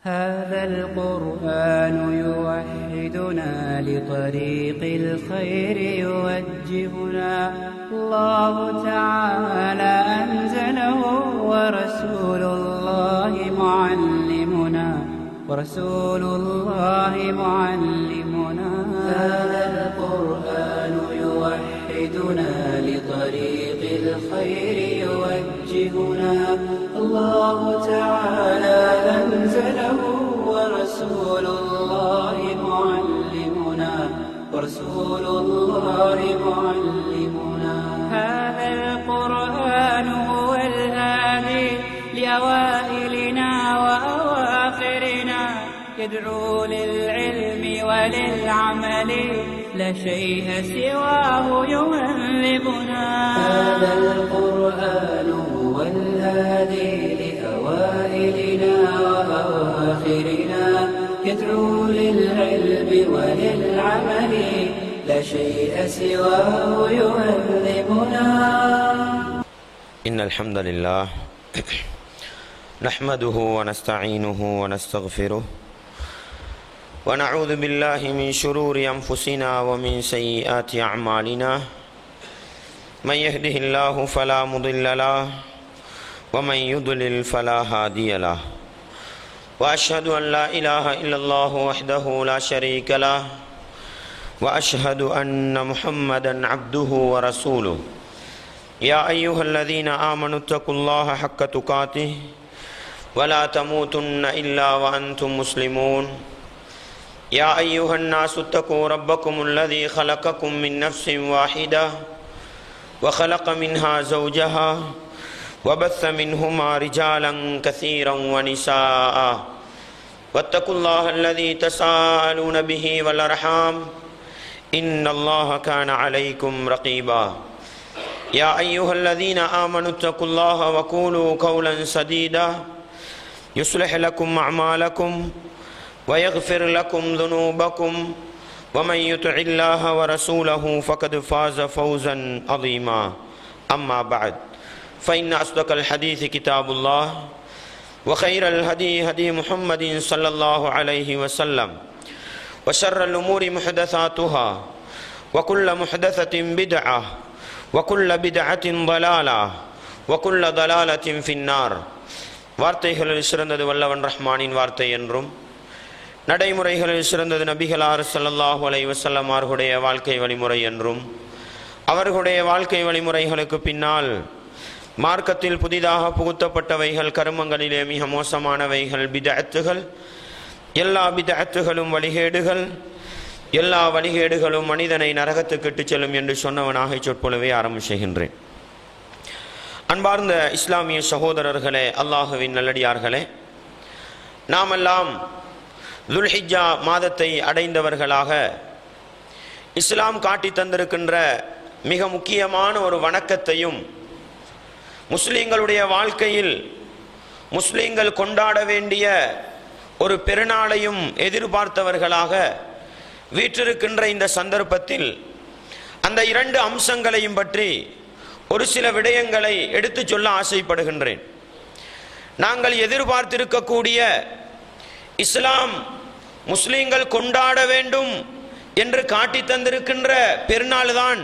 هذا القرآن يوحدنا لطريق الخير يوجهنا الله تعالى أنزله ورسول الله معلمنا هذا القرآن يوحدنا لطريق الخير يوجهنا الله تعالى أنزله ورسول الله معلمنا هذا القرآن هو الهادي لأوائلنا وأواخرنا يدعو للعلم وللعمل لا شيء سواه يهذبنا هذا القرآن هو الهادي لأوائلنا وأواخرنا يدعو للعلم وللعمل لا شيء سواه يهذبنا إن الحمد لله نحمده ونستعينه ونستغفره ونعوذ بالله من شرور أنفسنا ومن سيئات أعمالنا من يهده الله فلا مضل له ومن يضلل فلا هادي له وأشهد أن لا إله إلا الله وحده لا شريك له وأشهد أن محمدا عبده ورسوله يا أيها الذين آمنوا اتقوا الله حق تقاته ولا تموتن إلا وأنتم مسلمون يا أيها الناس اتقوا ربكم الذي خلقكم من نفس واحدة وخلق منها زوجها وبث منهما رجالا كثيرا ونساء واتقوا الله الذي تساءلون به والأرحام إن الله كان عليكم رقيبا يا أيها الذين آمنوا اتقوا الله وقولوا قولا سديدا يصلح لكم أعمالكم ويغفر لكم ذنوبكم ومن يطع الله ورسوله فقد فاز فوزا عظيما أما بعد فإن أصدق الحديث كتاب الله وخير الهدي هدي محمد صلى الله عليه وسلم وشر الأمور محدثاتها وكل محدثة بدعة وكل بدعة ضلالة وكل ضلالة في النار வார்த்தைகளில் சிறந்தது வல்லவன் ரஹ்மானின் வார்த்தை என்றும் நடைமுறைகளில் சிறந்தது நபிகளார் ஸல்லல்லாஹு அலைஹி வஸல்லம் அவர்களுடைய வாழ்க்கை வழிமுறை என்றும் அவர்களுடைய வாழ்க்கை வழிமுறைகளுக்கு பின்னால் மார்க்கத்தில் புதிதாக புகுத்தப்பட்டவைகள் கர்மங்களிலே மிக மோசமானவைகள் பிதஅத்துகள் எல்லா பிதஅத்துகளும் வழிகேடுகள் எல்லா வழிகேடுகளும் மனிதனை நரகத்துக்கு இட்டுச் செல்லும் என்று சொன்னவனாக சொற்பொழிவை ஆரம்பிக்கின்றேன். அன்பார்ந்த இஸ்லாமிய சகோதரர்களே, அல்லாஹுவின் நல்லடியார்களே, நாமெல்லாம் துல்ஹிஜ்ஜா மாதத்தை அடைந்தவர்களாக இஸ்லாம் காட்டி தந்திருக்கின்ற மிக முக்கியமான ஒரு வணக்கத்தையும் முஸ்லீம்களுடைய வாழ்க்கையில் முஸ்லீம்கள் கொண்டாட வேண்டிய ஒரு பெருநாளையும் எதிர்பார்த்தவர்களாக வீற்றிருக்கின்ற இந்த சந்தர்ப்பத்தில் அந்த இரண்டு அம்சங்களையும் பற்றி ஒரு சில விடயங்களை எடுத்து சொல்ல ஆசைப்படுகின்றேன். நாங்கள் எதிர்பார்த்திருக்கக்கூடிய இஸ்லாம் முஸ்லீம்கள் கொண்டாட வேண்டும் என்று காட்டி தந்திருக்கின்ற பெருநாள் தான்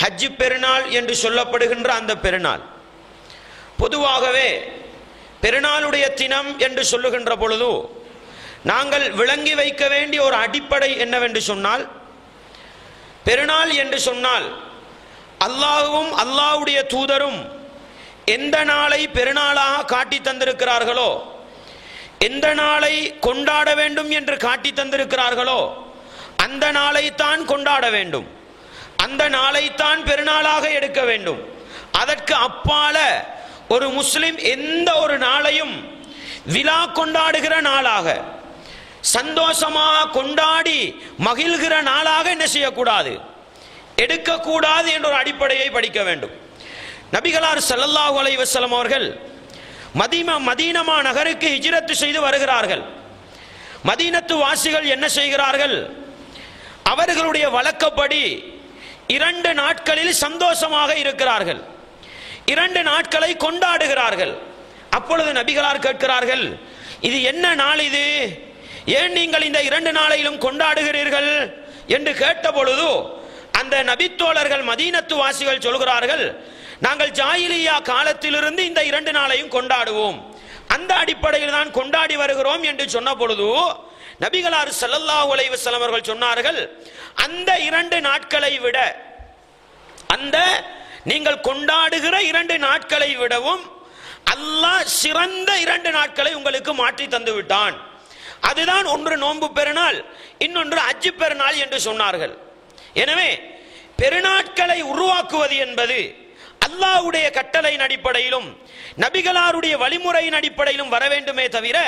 ஹஜ் பெருநாள் என்று சொல்லப்படுகின்ற அந்த பெருநாள். பொதுவாகவே பெருநாளுடைய தினம் என்று சொல்லுகின்ற பொழுது நாங்கள் விளங்கி வைக்க வேண்டிய ஒரு அடிப்படை என்னவென்று சொன்னால், பெருநாள் என்று சொன்னால் அல்லாஹ்வும் அல்லாஹ்வுடைய தூதரும் எந்த நாளை பெருநாளாக காட்டி தந்திருக்கிறார்களோ, எந்த நாளை கொண்டாட வேண்டும் என்று காட்டி தந்திருக்கிறார்களோ அந்த நாளைத்தான் கொண்டாட வேண்டும், அந்த நாளைத்தான் பெருநாளாக எடுக்க வேண்டும். அதற்கு அப்பால ஒரு முஸ்லிம் எந்த ஒரு நாளையும் விழா கொண்டாடுகிற நாளாக, சந்தோஷமாக கொண்டாடி மகிழ்கிற நாளாக என்ன செய்யக்கூடாது, எடுக்கக்கூடாது என்ற ஒரு அடிப்படையை படிக்க வேண்டும். நபிகளார் ஸல்லல்லாஹு அலைஹி வஸல்லம் அவர்கள் மதீனா நகருக்கு ஹிஜ்ரத் செய்து வருகிறார்கள். மதீனத்து வாசிகள் என்ன செய்கிறார்கள், அவர்களுடைய வழக்கப்படி 2 நாட்களில் சந்தோஷமாக இருக்கிறார்கள், 2 நாட்களை கொண்டாடுகிறார்கள். அப்பொழுது நபிகளார் கேட்கிறார்கள், இது என்ன நாள், இது ஏன் நீங்கள் இந்த 2 நாளையிலும் கொண்டாடுகிறீர்கள் என்று கேட்ட பொழுது அந்த நபித்தோழர்கள் மதீனத்து வாசிகள் சொல்கிறார்கள், நாங்கள் ஜாயிலியா காலத்திலிருந்து இந்த 2 நாளையும் கொண்டாடுவோம், அந்த அடிப்படையில் தான் கொண்டாடி வருகிறோம் என்று சொன்ன பொழுது நபிகளார் ஸல்லல்லாஹு அலைஹி வஸல்லம் அவர்கள் சொன்னார்கள், அந்த 2 நாட்களை விட, அந்த நீங்கள் கொண்டாடுகிற 2 நாட்களை விடவும் அல்லாஹ் சிறந்த 2 நாட்களை உங்களுக்கு மாற்றி தந்து விட்டான். அதுதான் ஒன்று நோன்பு பெருநாள், இன்னொன்று ஹஜ் பெருநாள் என்று சொன்னார்கள். எனவே பெருநாட்களை உருவாக்குவது என்பது அல்லாஹ்வுடைய கட்டளையின் அடிப்படையிலும் நபிகளாருடைய வழிமுறையின் அடிப்படையிலும் வர வேண்டுமே தவிர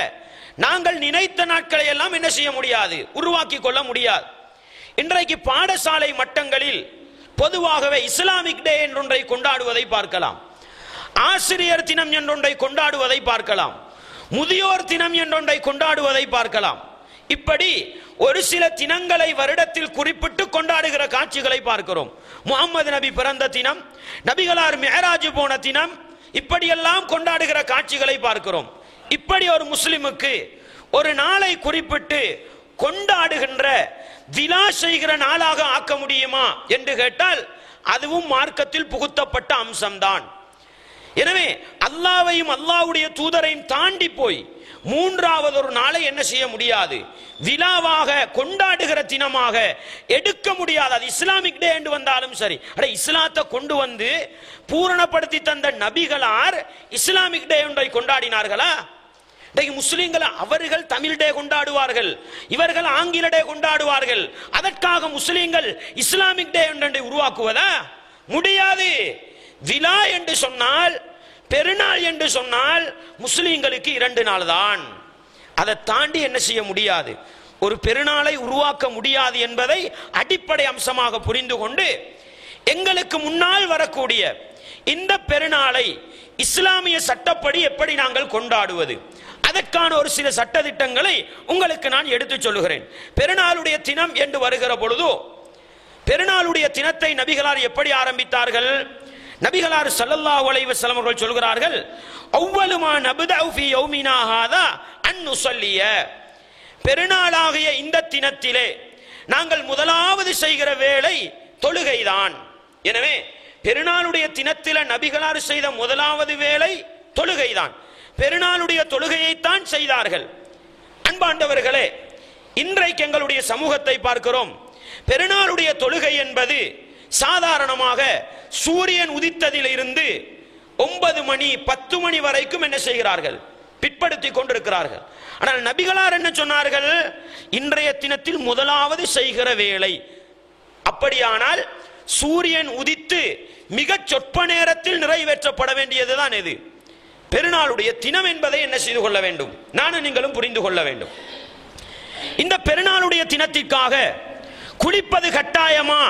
நாங்கள் நினைத்த நாட்களை எல்லாம் என்ன செய்ய முடியாது, உருவாக்கி கொள்ள முடியாது. இன்றைக்கு பாடசாலை மட்டங்களில் பொதுவாகவே இஸ்லாமிக் டே என்றொன்றை கொண்டாடுவதை பார்க்கலாம், ஆசிரியர் தினம் என்றொன்றை கொண்டாடுவதை பார்க்கலாம், முதியோர் தினம் என்றொன்றை கொண்டாடுவதை பார்க்கலாம். இப்படி ஒரு சில தினங்களை வருடத்தில் குறிப்பிட்டு கொண்டாடுகிற காட்சிகளை பார்க்கிறோம். முஹம்மது நபி பிறந்த தினம், நபிகளார் மிஅராஜ் போன தினம், இப்படியெல்லாம் கொண்டாடுகிற காட்சிகளை பார்க்கிறோம். இப்படி ஒரு முஸ்லிமுக்கு ஒரு நாளை குறிப்பிட்டு கொண்டாடுகின்ற விழா செய்கிற நாளாக ஆக்க முடியுமா என்று கேட்டால் அதுவும் மார்க்கத்தில் புகுத்தப்பட்ட அம்சம்தான். எனவே அல்லாஹ்வையும் அல்லாஹ்வுடைய தூதரையும் தாண்டி போய் மூன்றாவது ஒரு நாளை என்ன செய்ய முடியாது, விழாவாக கொண்டாடுகிற தினமாக எடுக்க முடியாது. அது இஸ்லாமிக் டே என்று வந்தாலும் சரி. இஸ்லாத்தை கொண்டு வந்து பூரணப்படுத்தி தந்த நபிகளார் இஸ்லாமிக் டே ஒன்றை கொண்டாடினார்களா? முஸ்லிம்கள் அவர்கள் தமிழ் டே கொண்டாடுவார்கள், இவர்கள் ஆங்கில டே கொண்டாடுவார்கள். அதற்காக முஸ்லிம்கள் இஸ்லாமிக் டே ஒன்றை உருவாக்குவதா? முடியாது. விழா என்று சொன்னால், பெருநாள் என்று சொன்னால் முஸ்லிம்களுக்கு 2 நாள் தான். அதை தாண்டி என்ன செய்ய முடியாது, ஒரு பெருநாளை உருவாக்க முடியாது என்பதை அடிப்படை அம்சமாக புரிந்து கொண்டு எங்களுக்கு முன்னால் வரக்கூடிய இந்த பெருநாளை இஸ்லாமிய சட்டப்படி எப்படி நாங்கள் கொண்டாடுவது, அதற்கான ஒரு சில சட்ட திட்டங்களை உங்களுக்கு நான் எடுத்து சொல்லுகிறேன். பெருநாளுடைய தினம் என்று வருகிற பொழுது பெருநாளுடைய தினத்தை நபிகளார் எப்படி ஆரம்பித்தார்கள்? நபிகளார் ஸல்லல்லாஹு அலைஹி வஸல்லம் அவர்கள் சொல்கிறார்கள், அவ்வலு மா நப்தஉ ஃபீ யௌமினா ஹாதா அன் நுஸல்லிய, பெருநாளாகிய இந்த தினத்திலே நாங்கள் முதலாவது செய்கிற வேளை தொழுகைதான். எனவே பெருநாளுடைய தினத்தில நபிகளார் செய்த முதலாவது வேளை தொழுகைதான். பெருநாளுடைய தொழுகையைத்தான் செய்தார்கள். அன்பாண்டவர்களே, இன்றைக்கு எங்களுடைய சமூகத்தை பார்க்கிறோம். பெருநாளுடைய தொழுகை என்பது சாதாரணமாக சூரியன் உதித்ததில் இருந்து 9 மணி 10 மணி வரைக்கும் என்ன செய்கிறார்கள், பிற்படுத்திக் கொண்டிருக்கிறார்கள். ஆனால் நபிகளார் என்ன சொன்னார்கள், இன்றைய தினத்தில் முதலாவது செய்கிற வேளை. அப்படியானால் சூரியன் உதித்து மிக சொற்ப நேரத்தில் நிறைவேற்றப்பட வேண்டியதுதான் எது, பெருநாளுடைய தினம் என்பதை என்ன செய்து கொள்ள வேண்டும், நானும் நீங்களும் புரிந்து கொள்ள வேண்டும். இந்த பெருநாளுடைய தினத்திற்காக குளிப்பது கட்டாயமா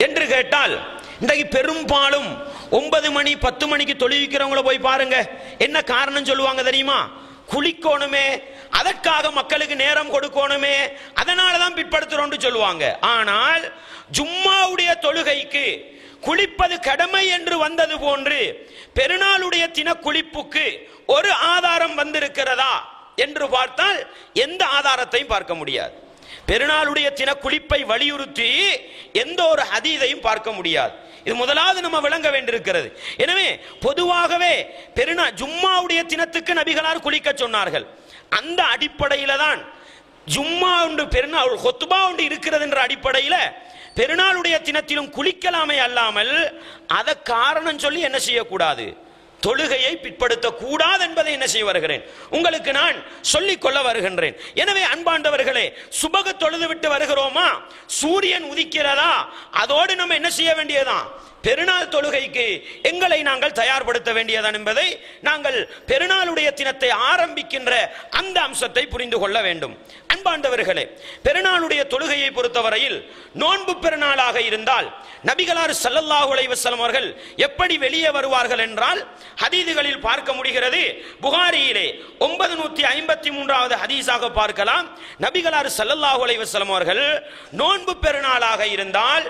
என்று கேட்டால், இன்றைக்கு பெரும்பாலும் 9 மணி 10 மணிக்கு தொழுவிக்கிறவங்கள போய் பாருங்க, என்ன காரணம் சொல்லுவாங்க தெரியுமா? குளிக்கணுமே, அதற்காக மக்களுக்கு நேரம் கொடுக்கணுமே, அதனாலதான் பிற்படுத்துறோம் சொல்லுவாங்க. ஆனால் ஜும்மாவுடைய தொழுகைக்கு குளிப்பது கடமை என்று வந்தது போன்று பெருநாளுடைய தின குளிப்புக்கு ஒரு ஆதாரம் வந்திருக்கிறதா என்று பார்த்தால் எந்த ஆதாரத்தையும் பார்க்க முடியாது. பெருநாளுடைய தின குளிப்பை வலியுறுத்தி எந்த ஒரு ஹதீஸையும் பார்க்க முடியாது. இது முதலாவது நம்ம விளங்க வேண்டியிருக்கிறது. எனவே பொதுவாகவே ஜும்மாவுடைய தினத்துக்கு நபிகளார் குளிக்க சொன்னார்கள். அந்த அடிப்படையில தான் ஜும்மா உண்டு, பெருநாள் ஹுத்பா உண்டு இருக்கிறது என்ற அடிப்படையில் பெருநாளுடைய தினத்திலும் குளிக்கலாமே அல்லாமல் அதை காரணம் சொல்லி என்ன செய்யக்கூடாது, தொழுகையை பிற்படுத்த கூடாது என்பதை என்ன செய்ய வருகிறேன், உங்களுக்கு நான் சொல்லிக் கொள்ள வருகின்றேன். எனவே அன்பாண்டவர்களே, சுபக தொழுது விட்டு வருகிறோமா, சூரியன் உதிக்கிறதா, அதோடு நம்ம என்ன செய்ய வேண்டியதான், பெருநாள் தொழுகைக்கு எங்களை நாங்கள் தயார்படுத்த வேண்டியதான் என்பதை நாங்கள் பெருநாளுடைய தினத்தை ஆரம்பிக்கின்ற அந்த அம்சத்தை புரிந்து கொள்ள வேண்டும். அன்பாண்டவர்களே, பெருநாளுடைய தொழுகையை பொறுத்தவரையில் நோன்பு பெருநாளாக இருந்தால் நபிகளார் ஸல்லல்லாஹு அலைஹி வஸல்லம் அவர்கள் எப்படி வெளியே வருவார்கள் என்றால் ஹதீதுகளில் பார்க்க முடிகிறது. புகாரியிலே 953வது ஹதீஸாக பார்க்கலாம். நபிகளார் ஸல்லல்லாஹு அலைஹி வஸல்லம் அவர்கள் நோன்பு பெருநாளாக இருந்தால்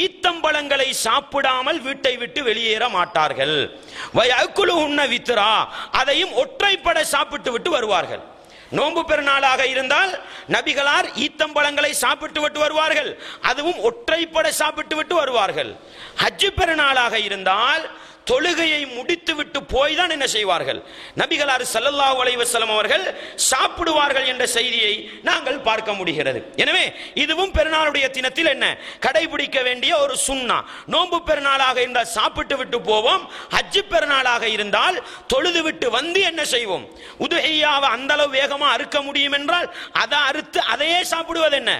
ஈத்தம்பழங்களை சாப்பிடாமல் வீட்டை விட்டு வெளியேற மாட்டார்கள். வயக்குலுஹுன்ன வித்ரா, அதையும் ஒற்றைப்பட சாப்பிட்டு விட்டு வருவார்கள். நோன்பு பெருநாளாக இருந்தால் நபிகளார் ஈத்தம்பழங்களை சாப்பிட்டு விட்டு வருவார்கள், அதுவும் ஒற்றைப்பட சாப்பிட்டு விட்டு வருவார்கள். ஹஜ் பெருநாளாக இருந்தால் தொழுகையை முடித்து விட்டு போய் தான் என்ன செய்வார்கள், நபிகளார் ஸல்லல்லாஹு அலைஹி வஸல்லம் அவர்கள் சாப்பிடுவார்கள் என்ற செய்தியை நாங்கள் பார்க்க முடிகிறது. எனவே இதுவும் பெருநாளுடைய தினத்தில் என்ன கடைபிடிக்க வேண்டிய ஒரு சுன்னா. நோன்பு பெருநாளாக இருந்தால் சாப்பிட்டு விட்டு போவோம், ஹஜ் பெருநாளாக இருந்தால் தொழுது விட்டு வந்து என்ன செய்வோம், உதுஹியாவை அந்த அளவு வேகமா அறுக்க முடியும் என்றால் அதை அறுத்து அதையே சாப்பிடுவது என்ன.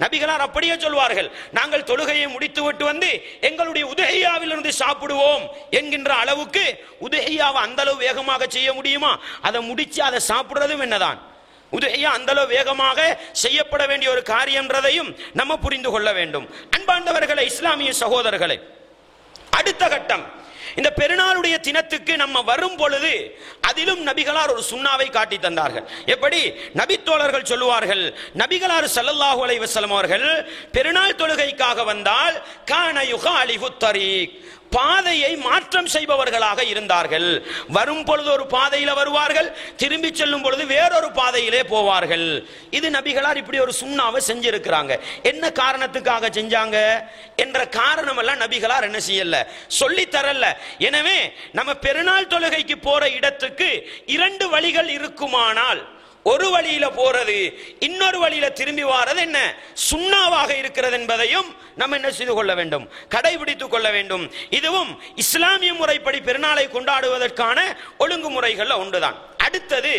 நபிகளார் அப்படியே சொல்வார்கள், நாங்கள் தொழுகையை முடித்து விட்டு வந்து எங்களுடைய உதுஹியாவிலிருந்து சாப்பிடுவோம் என்கின்ற அளவுக்கு உதுஹியாவை அந்த அளவு வேகமாக செய்ய முடியுமா, அதை முடிச்சு அதை சாப்பிடுறதும் என்னதான் உதுஹியா அந்த அளவு வேகமாக செய்யப்பட வேண்டிய ஒரு காரியம்ன்றதையும் நம்ம புரிந்து கொள்ள வேண்டும். அன்பார்ந்தவர்களே, இஸ்லாமிய சகோதரர்களே, அடுத்த கட்டம் இந்த பெருநாளுடைய தினத்துக்கு நம்ம வரும் பொழுது அதிலும் நபிகளார் ஒரு சுன்னாவை காட்டி தந்தார்கள். எப்படி நபித்தோழர்கள் சொல்லுவார்கள், நபிகளார் ஸல்லல்லாஹு அலைஹி வஸல்லம் அவர்கள் பெருநாள் தொழுகைக்காக வந்தால் கான யுகாலிஹு தரீக், பாதையை மாற்றம் செய்பவர்களாக இருந்தார்கள். வரும் பொழுது ஒரு பாதையில வருவார்கள், திரும்பி செல்லும் பொழுது வேறொரு பாதையிலே போவார்கள். இது நபிகளார் இப்படி ஒரு சுன்னாவை செஞ்சிருக்கிறாங்க. என்ன காரணத்துக்காக செஞ்சாங்க என்ற காரணம் எல்லாம் நபிகளார் என்ன செய்யல, சொல்லி தரல. எனவே நம்ம பெருநாள் தொழுகைக்கு போற இடத்துக்கு இரண்டு வழிகள் இருக்குமானால் ஒரு வழியில போறது இன்னொரு வழியில திரும்பி வாரது என்ன சுன்னாவாக இருக்கிறது என்பதையும் நம்ம என்ன செய்து கொள்ள வேண்டும், கடைபிடித்துக் கொள்ள வேண்டும். இதுவும் இஸ்லாமிய முறைப்படி பெருநாளை கொண்டாடுவதற்கான ஒழுங்குமுறைகள் ஒன்றுதான். அடுத்தது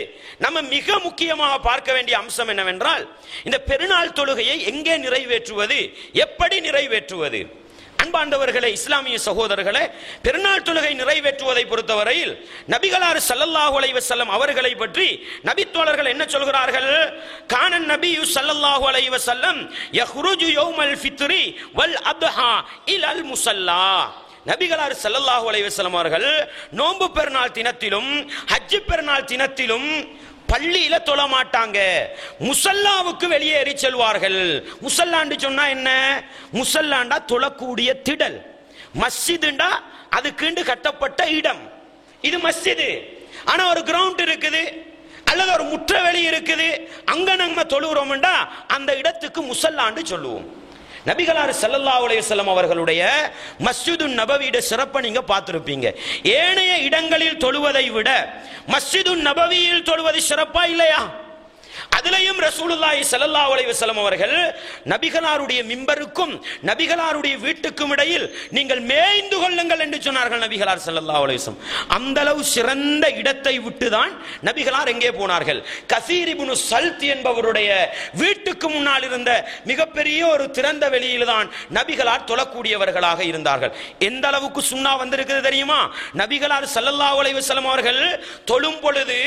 நம்ம மிக முக்கியமாக பார்க்க வேண்டிய அம்சம் என்னவென்றால், இந்த பெருநாள் தொழுகையை எங்கே நிறைவேற்றுவது, எப்படி நிறைவேற்றுவது. அன்பாண்டவர்களே, இஸ்லாமிய சகோதரர்களே, பெருநாள் தொழுகை நிறைவேற்றுவதை பொறுத்தவரையில் நபிகளார் ஸல்லல்லாஹு அலைஹி வஸல்லம் அவர்களை பற்றி நபித்தோழர்கள் என்ன சொல்கிறார்கள், கானன் நபியு ஸல்லல்லாஹு அலைஹி வஸல்லம் யஹ்ருஜு யௌமல் ஃபித்ரி வல் அத்ஹா இலல் முஸல்லா. நபிகளார் ஸல்லல்லாஹு அலைஹி வஸல்லம் அவர்கள் நோன்பு பெருநாள் தினத்திலும் ஹஜ் பெருநாள் தினத்திலும் பள்ளியில தொழ மாட்டாங்க, முசல்லாவுக்கு வெளியேறி செல்வார்கள். முசல்லாண்டு சொன்னா என்ன, முசல்லாண்டா தொழக்கூடிய திடல், மஸ்ஜிதுண்டா அதுக்கு கட்டப்பட்ட இடம். இது மஸ்ஜிது, ஆனா ஒரு கிரவுண்ட் இருக்குது அல்லது ஒரு முற்றவெளி இருக்குது, அங்க நம்ம தொழுகிறோம்டா அந்த இடத்துக்கு முசல்லாண்டு சொல்லுவோம். நபிகளார் ஸல்லல்லாஹு அலைஹி வஸல்லம் அவர்களுடைய மஸ்ஜிதுன் நபவியுடைய சிறப்பை நீங்க பார்த்திருப்பீங்க. ஏனைய இடங்களில் தொழுவதை விட மஸ்ஜிதுன் நபவியில் தொழுவது சிறப்பா இல்லையா? அதிலையும் ரசூலுல்லாஹி ஸல்லல்லாஹு அலைஹி வஸல்லம் அவர்கள் நபிகளாருடைய மிம்பருக்கும் நபிகளாருடைய வீட்டுக்கும் இடையில் நீங்கள் மேய்ந்து கொள்ளுங்கள் என்று சொன்னார்கள் நபிகளார் ஸல்லல்லாஹு அலைஹி வஸல்லம். அந்த அளவு சிறந்த இடத்தை விட்டுதான் நபிகளார் எங்கே போனார்கள், கஸீர் இப்னு சல்த் என்பவருடைய வீட்டுக்கு முன்னால் இருந்த மிகப்பெரிய ஒரு திறந்த வெளியில் தான் நபிகளார் தொழக்கூடியவர்களாக இருந்தார்கள். எந்த அளவுக்கு சுன்னா வந்திருக்கிறது தெரியுமா? நபிகளார் ஸல்லல்லாஹு அலைஹி வஸல்லம் அவர்கள் தொழும் பொழுது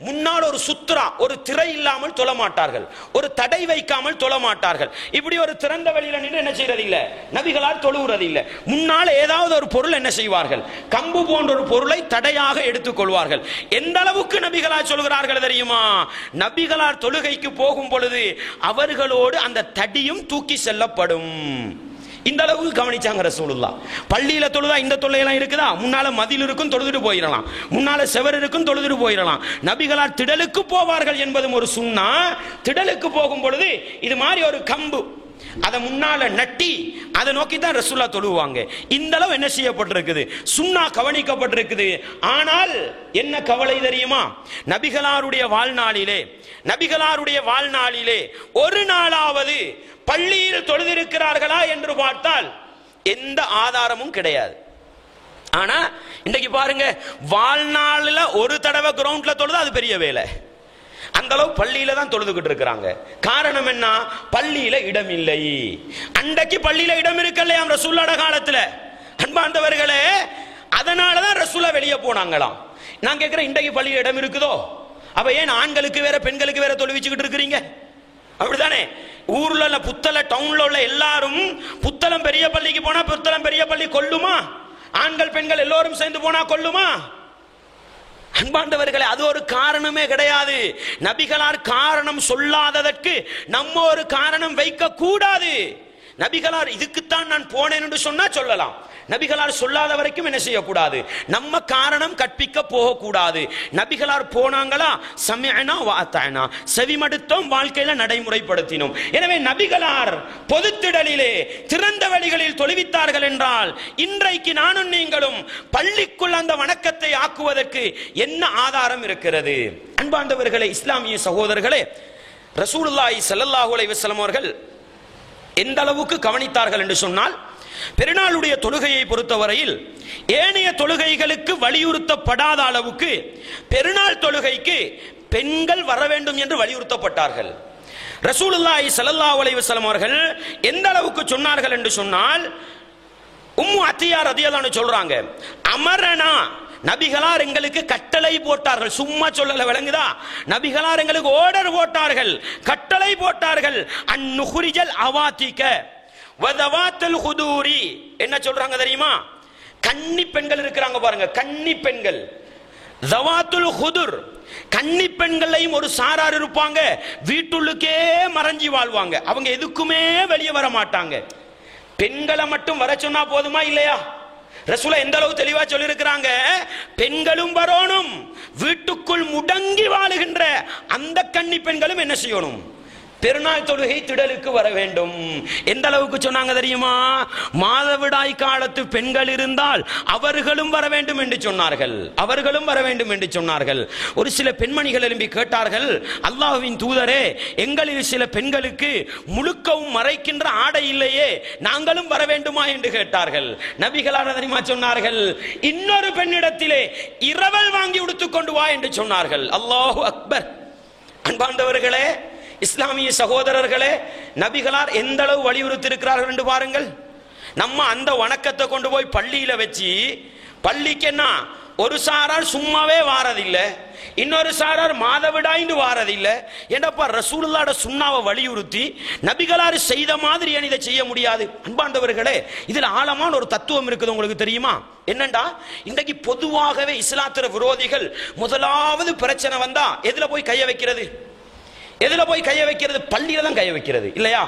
முன்னால் ஒரு சுத்ரா, ஒரு திரை இல்லாமல் தொழ மாட்டார்கள், ஒரு தடை வைக்காமல் தொழ மாட்டார்கள். இப்படி ஒரு திறந்த வெளியில நின்று என்ன செய்யறது இல்ல, நபிகளார் தொழுகிறது இல்ல. முன்னால் ஏதாவது ஒரு பொருள் என்ன செய்வார்கள், கம்பு போன்ற ஒரு பொருளை தடையாக எடுத்துக் கொள்வார்கள். எந்த அளவுக்கு நபிகளார் சொல்கிறார்கள் தெரியுமா? நபிகளார் தொழுகைக்கு போகும் பொழுது அவர்களோடு அந்த தடியும் தூக்கி செல்லப்படும். இந்த அளவுக்கு கவனிச்சாங்க ரசூலுல்லாஹ். பள்ளியில தொழுதா இந்த தொல்லையெல்லாம் இருக்குதா? முன்னால மதில் இருக்கும், தொழுதுட்டு போயிடலாம், முன்னால செவர் இருக்கும், தொழுதுட்டு போயிடலாம். நபிகளார் திடலுக்கு போவார்கள் என்பதும் ஒரு சுன்னா. திடலுக்கு போகும் பொழுது இது மாதிரி ஒரு கம்பு அதை முன்னால நட்டி அதை நோக்கி தான் ரசூலுல்லாஹ் தொழுவாங்க. இந்த அளவு என்ன செய்யப்பட்டிருக்குது, சுன்னா கவனிக்கப்பட்டிருக்குது. ஆனால் என்ன கவலை தெரியுமா? நபிகளாருடைய வாழ்நாளிலே ஒரு நாளாவது பள்ளியில் தொழுதிருக்கிறார்களா என்று பார்த்தால் எந்த ஆதாரமும் கிடையாது. ஆனா இன்றைக்கு பாருங்க, வாழ்நாளில் ஒரு தடவை கிரவுண்ட்ல தொழுது அது பெரிய வேலை. அந்த அளவு பள்ளியில தான் தொழுதுகிட்டு இருக்கிறாங்க. காரணம் என்ன? பள்ளியில இடம் இல்லை. அன்றைக்கு பள்ளியில இடம் இருக்கலையாம் ரசூலுல்லாஹ் காலத்துல. அன்பார்ந்தவர்களே, அதனாலதான் ரசூலுல்லாஹ் வெளியே போனாங்களாம். நான் கேட்கிறேன், இன்றைக்கு பள்ளியில இடம் இருக்குதோ? அப்ப ஏன் ஆண்களுக்கு வேற பெண்களுக்கு வேற தொழுவிச்சுக்கிட்டு இருக்கிறீங்க? அப்படித்தானே? ஊர்ல புத்தள டவுன்ல உள்ள எல்லாரும் புத்தளம் பெரிய பள்ளிக்கு போனா புத்தளம் பெரிய பள்ளி கொள்ளுமா? ஆண்கள் பெண்கள் எல்லோரும் சேர்ந்து போனா கொள்ளுமா? அன்பாண்டவர்களே, அது ஒரு காரணமே கிடையாது. நபிகளார் காரணம் சொல்லாததற்கு நம்ம ஒரு காரணம் வைக்க கூடாது. நபிகளார் இதுக்குத்தான் நான் போனேன் என்று சொன்னா சொல்லலாம். நபிகளார் சொல்லாத வரைக்கும் என்ன செய்யக்கூடாது, நம்ம காரணம் கற்பிக்க போகக்கூடாது. நபிகளார் போனாங்களா, சமிஅனா வ அத்தஅனா, செவிமடுத்தோம், வாழ்க்கையில நடைமுறைப்படுத்தினோம். எனவே நபிகளார் பொதுத்திடலிலே திறந்த வழிகளில் தொழுவித்தார்கள் என்றால் இன்றைக்கு நானும் நீங்களும் பள்ளிக்குள் அந்த வணக்கத்தை ஆக்குவதற்கு என்ன ஆதாரம் இருக்கிறது? அன்பார்ந்தவர்களே, இஸ்லாமிய சகோதரர்களே, ரசூலுல்லாஹி ஸல்லல்லாஹு அலைஹி வஸல்லம் அவர்கள் எந்த அளவுக்கு கவனித்தார்கள் என்று சொன்னால், பெருநாளுடைய தொழுகையை பொறுத்தவரையில் ஏனைய தொழுகைகளுக்கு வலியுறுத்தப்படாத அளவுக்கு பெருநாள் தொழுகைக்கு பெண்கள் வர வேண்டும் என்று வலியுறுத்தப்பட்டார்கள். ரசூலுல்லாஹி ஸல்லல்லாஹு அலைஹி வஸல்லம் அவர்கள் எந்த அளவுக்கு சொன்னார்கள் என்று சொன்னால், உம்மு அத்தியா ரலியல்லாஹு அன்ஹா சொல்றாங்க, அமரனா, நபிகளார் எங்களுக்கு கட்டளை போட்டார்கள். சும்மா சொல்லல, விளங்குதா? நபிகளார் எங்களுக்கு ஆர்டர் போட்டார்கள், கட்டளை போட்டார்கள். அன்னுஹ்ரிஜல் அவாத்திக வதவாத்துல் ஹுதூரி. என்ன சொல்றாங்க தெரியுமா? கன்னி பெண்கள் இருக்கிறாங்க பாருங்க, கன்னி பெண்கள். தவாத்துல் ஹுதுர், கன்னி பெண்களையும் ஒரு சாரார் இருப்பாங்க, வீட்டுள்ளுக்கே மறைஞ்சி வாழ்வாங்க, அவங்க எதுக்குமே வெளியே வர மாட்டாங்க. பெண்களை மட்டும் வர சொன்னா போதுமா இல்லையா? ரசூலா எந்த அளவு தெளிவா சொல்லி இருக்கிறாங்க, பெண்களும் வரணும், வீட்டுக்குள் முடங்கி வாழுகின்ற அந்த கன்னி பெண்களும் என்ன செய்யணும், பெருநாள் தொழுகை திடலுக்கு வர வேண்டும். எந்த அளவுக்கு சொன்னாங்க தெரியுமா? மாதவிடாய் காலத்து பெண்கள் இருந்தால் அவர்களும் வர வேண்டும் என்று சொன்னார்கள், அவர்களும் வர வேண்டும் என்று சொன்னார்கள். ஒரு சில பெண்மணிகள் எழும்பி கேட்டார்கள், அல்லாஹ்வின் தூதரே, எங்களில் சில பெண்களுக்கு முழுக்கவும் மறைக்கின்ற ஆடை இல்லையே, நாங்களும் வர வேண்டுமா என்று கேட்டார்கள். நபிகளார் தெரியுமா சொன்னார்கள், இன்னொரு பெண்ணிடத்திலே இரவல் வாங்கி உடுத்துக் கொண்டு வா என்று சொன்னார்கள். அல்லாஹு அக்பர். அன்பார்ந்தவர்களே, இஸ்லாமிய சகோதரர்களே, நபிகளார் எந்த அளவு வலியுறுத்தி இருக்கிறார்கள் என்று பாருங்கள். நம்ம அந்த வணக்கத்தை கொண்டு போய் பள்ளியில வச்சு, பள்ளிக்கு என்ன, ஒரு சாரார் சும்மாவே வாரதில்லை, இன்னொரு சாரார் மாதவிடாய்ந்து வாரதில்லை. என்னப்பா, ரசூலுல்லாஹ்வோட சுன்னாவை வலியுறுத்தி நபிகளார் செய்த மாதிரி ஏன் இதை செய்ய முடியாது? அன்பாண்டவர்களே, இதுல ஆழமான ஒரு தத்துவம் இருக்குது, உங்களுக்கு தெரியுமா? என்னண்டா, இன்றைக்கு பொதுவாகவே இஸ்லாத்திர விரோதிகள் முதலாவது பிரச்சனை வந்தா எதுல போய் கைய வைக்கிறது? எதுல போய் கைய வைக்கிறது? பள்ளியில தான் கைய வைக்கிறது, இல்லையா?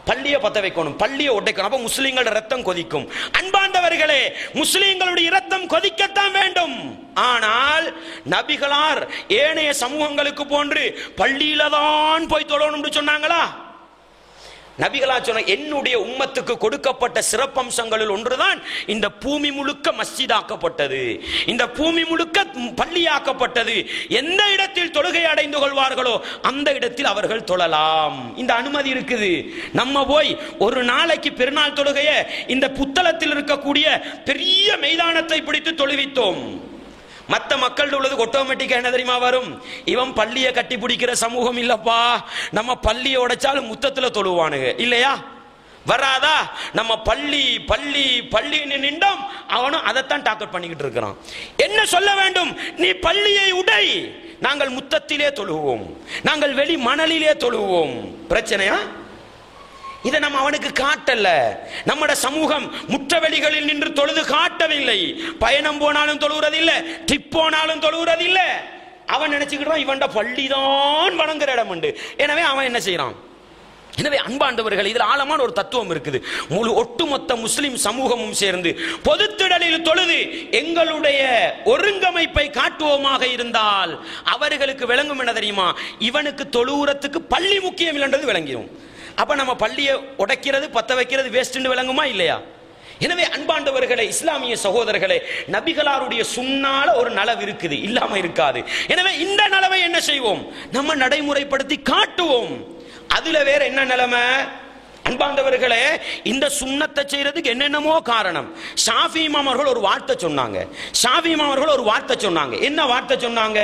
பள்ளியை பத்த வைக்கணும், பள்ளியை உடைக்கணும், அப்ப முஸ்லிம்களோட ரத்தம் கொதிக்கும். அன்பாண்டவர்களே, முஸ்லிம்களுடைய ரத்தம் கொதிக்கத்தான் வேண்டும். ஆனால் நபிகளார் ஏனைய சமூகங்களுக்கு போன்று பள்ளியில தான் போய் தொழணும் சொன்னாங்களா? நபிகளா சொன்ன, என்னுடைய உம்மத்துக்கு கொடுக்கப்பட்ட சிறப்பம்சங்களில் ஒன்றுதான் இந்த பூமி முழுக்க மஸ்ஜிதாக்கப்பட்டது, இந்த பூமி முழுக்க பள்ளியாக்கப்பட்டது. எந்த இடத்தில் தொழுகை அடைந்து கொள்வார்களோ அந்த இடத்தில் அவர்கள் தொழலாம். இந்த அனுமதி இருக்குது. நம்ம போய் ஒரு நாளைக்கு பெருநாள் தொழுகைய இந்த புத்தளத்தில் இருக்கக்கூடிய பெரிய மைதானத்தை பிடித்து தொழுவித்தோம். மற்ற மக்கள் உள்ளது ஆட்டோமேட்டிக்கா என்ன தெரியுமா வரும்? இவன் பள்ளியை கட்டி பிடிக்கிற சமூகம் இல்லப்பா, நம்ம பள்ளியை உடைச்சாலும் முத்தத்துல தொழுவானுங்க, இல்லையா? வராதா? நம்ம பள்ளி பள்ளி பள்ளி நின்றோம், அவனும் அதைத்தான் டார்கெட் பண்ணிக்கிட்டு இருக்கிறான். என்ன சொல்ல வேண்டும்? நீ பள்ளியை உடை, நாங்கள் முத்தத்திலே தொழுவோம், நாங்கள் வெளி மணலிலே தொழுவோம். பிரச்சனையா? இதை நம்ம அவனுக்கு காட்டல. நம்மட சமூகம் முற்றவெளிகளில் நின்று தொழுது காட்டவில்லை. பயணம் போனாலும் தொழுகிறதில்லை, ட்ரிப் போனாலும் தொழுகிறதில்லை. அவன் நினைச்சுக்கிட்டான் இவன்ட பள்ளிதான் வணங்குற இடம் உண்டு. எனவே அவன் என்ன செய்யறான்? எனவே அன்பாண்டவர்கள், இதில் ஆழமான ஒரு தத்துவம் இருக்குது. முழு ஒட்டுமொத்த முஸ்லிம் சமூகமும் சேர்ந்து பொதுத்திடலில் தொழுது எங்களுடைய ஒருங்கமைப்பை காட்டுவோமாக இருந்தால் அவர்களுக்கு விளங்கும் என்ன தெரியுமா? இவனுக்கு தொழுகிறதுக்கு பள்ளி முக்கியம் இல்லைன்றது விளங்கிடும். அப்ப நம்ம பள்ளியை உடைக்கிறது, பத்த வைக்கிறது வேஸ்ட்னு விளங்குமா இல்லையா? எனவே அன்பாண்டவர்களே, இஸ்லாமிய சகோதரர்களே, நபிகளாருடைய சுன்னால ஒரு நலவு இருக்குது, இல்லாம இருக்காது. எனவே இந்த நலவை என்ன செய்வோம்? நம்ம நடைமுறைப்படுத்தி காட்டுவோம். அதுல வேற என்ன நிலைமை? அன்பாண்டவர்களே, இந்த சுன்னத்தை செய்யறதுக்கு என்னென்னமோ காரணம். ஷாஃபி இமாம் அவர்கள் ஒரு வார்த்தை சொன்னாங்க. ஷாஃபி இமாம் அவர்கள் ஒரு வார்த்தை சொன்னாங்க. என்ன வார்த்தை சொன்னாங்க?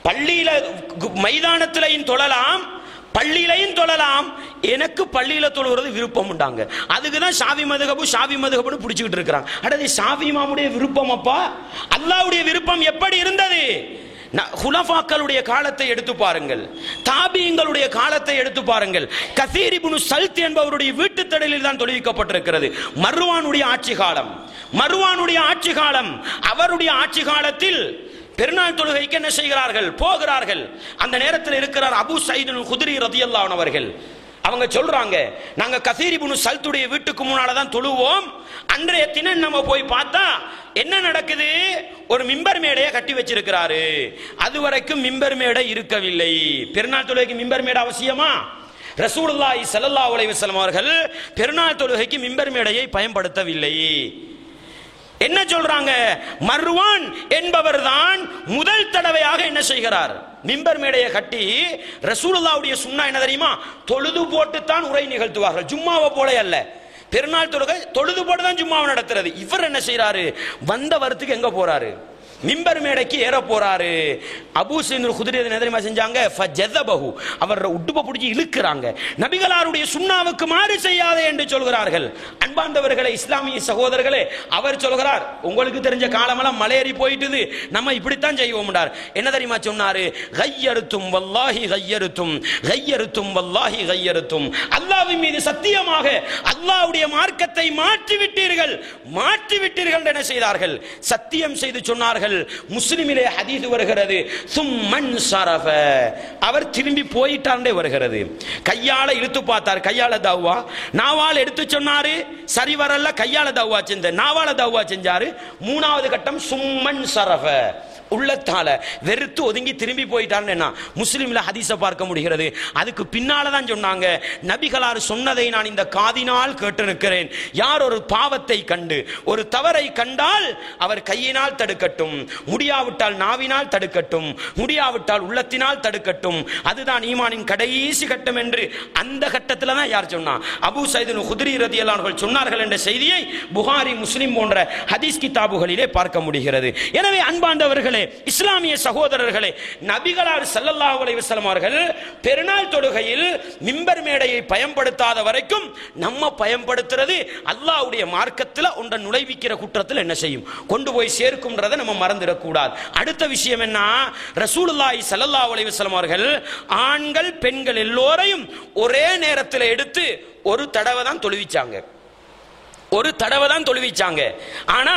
பள்ளியில மைதானத்திலையும் தொழலாம், பள்ளியிலையும் தொழலாம், எனக்கு பள்ளியில தொழுகிறது விருப்பம் உண்டாங்க. அதுக்குதான் ஷாஃபி மதுஹபுன்னு பிடிச்சிக்கிட்டு இருக்கிறாங்க. அடது ஷாஃபி இமாமுடைய விருப்பம் அப்பா, அல்லாஹ்வுடைய விருப்பம் எப்படி இருந்தது? ஹுலஃபாக்களுடைய காலத்தை எடுத்து பாருங்கள், தாபியங்களுடைய காலத்தை எடுத்து பாருங்கள். கசீர் இப்னு சல்த் என்பவருடைய வீட்டு தடலில் தான் தொழுவிக்கப்பட்டிருக்கிறது. மர்வானுடைய ஆட்சி காலம், மர்வானுடைய ஆட்சி காலம். அவருடைய ஆட்சி காலத்தில் பெருநாள் தொழுகைக்கு என்ன செய்கிறார்கள்? போகிறார்கள். அந்த நேரத்தில் இருக்கிறார் அபூ சயீத் அல் குத்ரி ரலியல்லாஹு அன்ஹு அவர்கள். அவங்க சொல்றாங்க, நாங்க கசீர் இப்னு சல்துடைய வீட்டுக்கு முன்னால தான் தொழுவோம். அன்றைய தினம் நம்ம போய் பார்த்தா என்ன நடக்குது? ஒரு மிம்பர் மேடையை கட்டி வச்சிருக்கிறாரு. அதுவரைக்கும் மிம்பர் மேடை இருக்கவில்லை. பெருநாள் தொழுகைக்கு மிம்பர் மேடை அவசியமா? ரசூலுல்லாஹி ஸல்லல்லாஹு அலைஹி வஸல்லம் அவர்கள் பெருநாள் தொழுகைக்கு மிம்பர் மேடையை பயன்படுத்தவில்லை. என்ன சொல்றாங்க? மர்வான் என்பவர் தான் முதல் தடவையாக என்ன செய்கிறார்? மிம்பர் மேடையை கட்டி. ரசூலுல்லாஹ்வுடைய சுன்னா என்ன தெரியுமா? தொழுது போட்டு தான் உரை நிகழ்த்துவார்கள். ஜும்மாவை போல அல்ல. பெருநாள் தொழுகை தொழுது போட்டு தான் ஜும்மாவை நடத்துறது. இவர் என்ன செய்யறாரு? வந்த வரத்துக்கு எங்க போறாரு? மிம்பர் மேடைக்கு ஏற போறாரு. அபூ சயீத் குத்ரி என்ன தெரியுமா செஞ்சாங்க? ஃபஜதபஹு, அவர் உடுப்பை பிடிச்சி இழுக்கிறாங்க. நபிகளாருடைய சுன்னாவுக்கு மாறு செய்யாதே என்று சொல்கிறார்கள். அன்பார்ந்தவர்களே, இஸ்லாமிய சகோதரர்களே, அவர் சொல்கிறார், உங்களுக்கு தெரிஞ்ச காலமெல்லாம் மலையேறி போயிட்டுது, நம்ம இப்படித்தான் செய்வோம்டார். என்ன தெரியுமா சொன்னாரு? கய்யறுத்தும் வல்லாஹி கய்யறுத்தும், கய்யறுத்தும் வல்லாஹி கய்யறுத்தும், அல்லாஹ்வின் மீது சத்தியமாக அல்லாஹ்வுடைய மார்க்கத்தை மாற்றி விட்டீர்கள், மாற்றி விட்டீர்கள் என்ன செய்தார்கள்? சத்தியம் செய்து சொன்னார்கள். முஸ்லிமிலே ஹதீஸ் வருகிறது, சும்மன் ஸரஃப, அவர் திரும்பி போயிட்டார்னே வருகிறது. கையால இழுத்து பார்த்தார், கையால தவ்வா, நாவால் எடுத்து சொன்னாரு, சரி வரல, கையால தவ்வா செஞ்ச, நாவால தவ்வா செஞ்சாரு. மூணாவது கட்டம் சும்மன் ஸரஃப, உள்ளத்தால வெறுத்து ஒதுங்கி திரும்பி போயிட்டார்னா முஸ்லிம்ல ஹதீஸ பார்க்க முடிகிறது. அதுக்கு பின்னால தான் சொன்னாங்க, நபிகளார் சொன்னதை நான் இந்த காதினால் கேட்டு நிற்கிறேன். யார் ஒரு பாவத்தை கண்டு ஒரு தவறை கண்டால் அவர் கையினால் தடுக்கட்டும், முடியாவிட்டால் நாவினால் தடுக்கட்டும், முடியாவிட்டால் உள்ளத்தினால் தடுக்கட்டும், அதுதான் ஈமானின் கடைசி கட்டம் என்று அந்த கட்டத்தில் தான் யார் சொன்னா? அபூ சயீத் குத்ரி ரலியல்லாஹு அன்ஹு சொன்னார்கள் என்ற செய்தியை புகாரி, முஸ்லிம் போன்ற ஹதீஸ் கிதாபுகளிலே பார்க்க முடிகிறது. எனவே அன்பார்ந்தவர்களே, இஸ்லாமிய சகோதரர்களே, நபிகளார் ஸல்லல்லாஹு அலைஹி வஸல்லம் அவர்கள் பெருநாள் தொழுகையில் மிம்பர் மேடையை பயன்படுத்தாத வரைக்கும் நம்ம பயன்படுத்துறது அல்லாஹ்வுடைய மார்க்கத்தில் ஒன்றை நுழைவிக்கிற குற்றத்தில் என்ன செய்யும்? கொண்டு போய் சேர்க்கும்ன்றதை நம்ம மறந்துடக்கூடாது. அடுத்த விஷயம் என்ன? ரசூலுல்லாஹி ஸல்லல்லாஹு அலைஹி வஸல்லம் அவர்கள் ஆண்கள் பெண்கள் எல்லோரையும் ஒரே நேரத்தில் எடுத்து ஒரு தடவை தான் தொழுவிச்சாங்க. ஒரு தடவை தான் தொழுவிச்சாங்க. ஆனா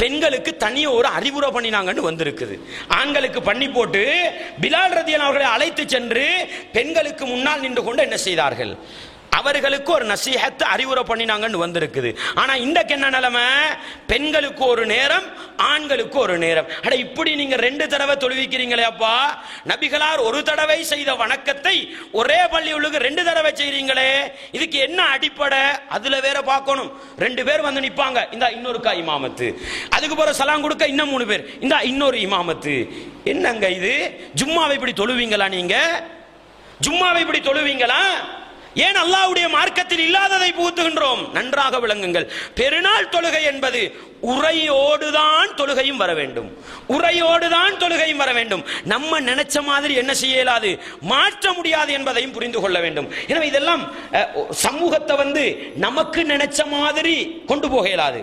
பெண்களுக்கு தனிய ஒரு அறிவுரை பண்ணினாங்கன்னு வந்திருக்குது. ஆண்களுக்கு பண்ணி போட்டு பிலால் ரலியல்லாஹு அவர்களை அழைத்து சென்று பெண்களுக்கு முன்னால் நின்று கொண்டு என்ன செய்தார்கள்? அவர்களுக்கு ஒரு நசீஹத் அறிவுரை பண்ணினாங்கன்னு வந்திருக்குது. ஆனா இன்றைக்கு என்ன நிலைமை? பெண்களுக்கு ஒரு நேரம், ஆண்களுக்கு ஒரு நேரம். அட, இப்படி நீங்க ரெண்டு தடவை தொழுவிக்கிறீங்களே அப்பா, நபிகளார் ஒரு தடவை செய்த வணக்கத்தை ஒரே பள்ளியுள்ளுக்கு ரெண்டு தடவை செய்றீங்களே, இதுக்கு என்ன அடிப்படை? அதுல வேற பார்க்கணும். ரெண்டு பேர் வந்து நிப்பாங்க, இந்த இன்னொருக்கா இமாமத்து, அதுக்கு போற சலாம் கொடுக்க இன்னும் 3 பேர், இந்த இன்னொரு இமாமத்து. என்னங்க இது? ஜும்மாவை இப்படி தொழுவீங்களா? நீங்க ஜும்மாவை இப்படி தொழுவீங்களா? ஏன் அல்லாஹ்வுடைய மார்க்கத்தில் இல்லாததை புகுத்துகின்றோம்? நன்றாக விளங்குங்கள். பெருநாள் தொழுகை என்பது உரையோடுதான் தொழுகையும் வர வேண்டும், உரையோடுதான் தொழுகையும் வர வேண்டும். நம்ம நினைச்ச மாதிரி என்ன செய்ய இயலாது, மாற்ற முடியாது என்பதையும் புரிந்து கொள்ள வேண்டும். எனவே இதெல்லாம் சமூகத்தை வந்து நமக்கு நினைச்ச மாதிரி கொண்டு போக இயலாது,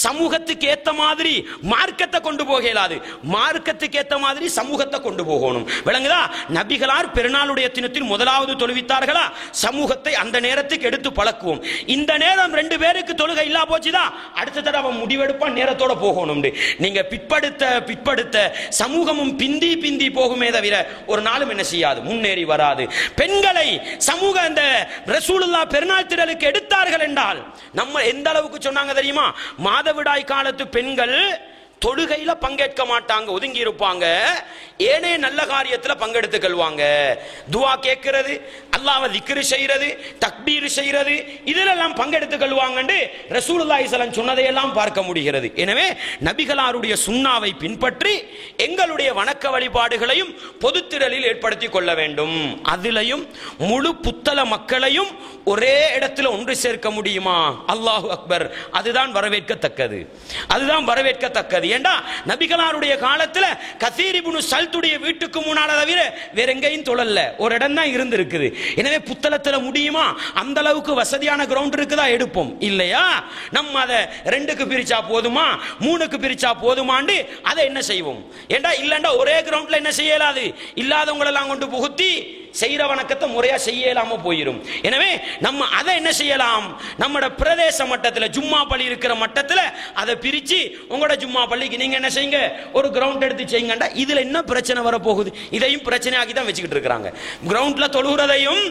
சமூகத்துக்கு ஏத்த மாதிரி மார்க்கத்தை கொண்டு போக இயலாது, மார்க்கத்துக்கு ஏத்த மாதிரி சமூகத்தை கொண்டு போகணும். விளங்குதா? நபிகளார் பெருநாளுடைய தினத்தில் முதலாவது தொழுவித்தார்களா? சமூகத்தை அந்த நேரத்துக்கு எடுத்து பழக்குவோம். இந்த நேரம் 2 பேருக்கு தொழுகை இல்லா போச்சுதான், அடுத்த தடவை முடிவெடுப்ப நேரத்தோட போகணும். நீங்க பிற்படுத்த சமூகமும் பிந்தி பிந்தி போகுமே தவிர ஒரு நாளும் என்ன செய்யாது, முன்னேறி வராது. பெண்களை சமூக அந்த ரசூலுல்லாஹ் பெருநாள் திடலுக்கு எடுத்தார்கள் என்றால் நம்ம எந்த அளவுக்கு சொன்னாங்க தெரியுமா? மாதவிடாய் காலத்து பெண்கள் தொழுகையில பங்கேற்க மாட்டாங்க, ஒதுங்கி இருப்பாங்க. ஏனைய நல்ல காரியத்தில் பங்கெடுத்துக் கொள்வாங்க. துவா கேட்கிறது, அல்லாஹ்வை திக்ர் செய்யறது, தக்பீர் செய்யறது, இதெல்லாம் பங்கெடுத்துக் கொள்வாங்க என்று ரசூலுல்லாஹி ஸல்லல்லாஹு அலைஹி வஸல்லம் சொன்னதையெல்லாம் பார்க்க முடிகிறது. எனவே நபிகளாருடைய சுன்னாவை பின்பற்றி எங்களுடைய வணக்க வழிபாடுகளையும் பொதுத்திரலில் ஏற்படுத்திக் கொள்ள வேண்டும். அதிலையும் முழு புத்தள மக்களையும் ஒரே இடத்துல ஒன்று சேர்க்க முடியுமா? அல்லாஹு அக்பர். அதுதான் வரவேற்கத்தக்கது, அதுதான் வரவேற்கத்தக்கது. ஏண்டா நபிகளாருடைய காலத்துல கசீர் இப்னு சல்துடைய வீட்டுக்கு முன்னால தவிர வேற எங்கேயும் தொழல, ஒரு இடம் தான் இருந்திருக்குது. எனவே புத்தளத்துல முடியுமா? அந்த அளவுக்கு வசதியான கிரவுண்ட் இருக்குதா? எடுப்போம் இல்லையா? நம்ம அதை 2க்கு பிரிச்சா போதுமா, 3க்கு பிரிச்சா போதுமாண்டு அதை என்ன செய்வோம்? ஏண்டா இல்லண்டா ஒரே கிரவுண்ட்ல என்ன செய்யலாது, இல்லாதவங்க எல்லாம் கொண்டு புகுத்தி செய்யற வணக்கத்தை முறையா செய்யலாம போயிடும். எனவே நம்ம அதை என்ன செய்யலாம், நம்மட பிரதேச மட்டத்தில் ஜும்மா பள்ளி இருக்கிற மட்டத்தில் அதை பிரிச்சு உங்களோட ஜும்மா பள்ளிக்கு நீங்க என்ன செய்யுங்க, ஒரு கிரவுண்ட் எடுத்து செய்யுங்கண்டா. இதுல என்ன பிரச்சனை வரப்போகுது? இதையும் பிரச்சனையாக்கி தான் வச்சுக்கிட்டு இருக்காங்க. கிரவுண்ட்ல தொழுகிறதையும்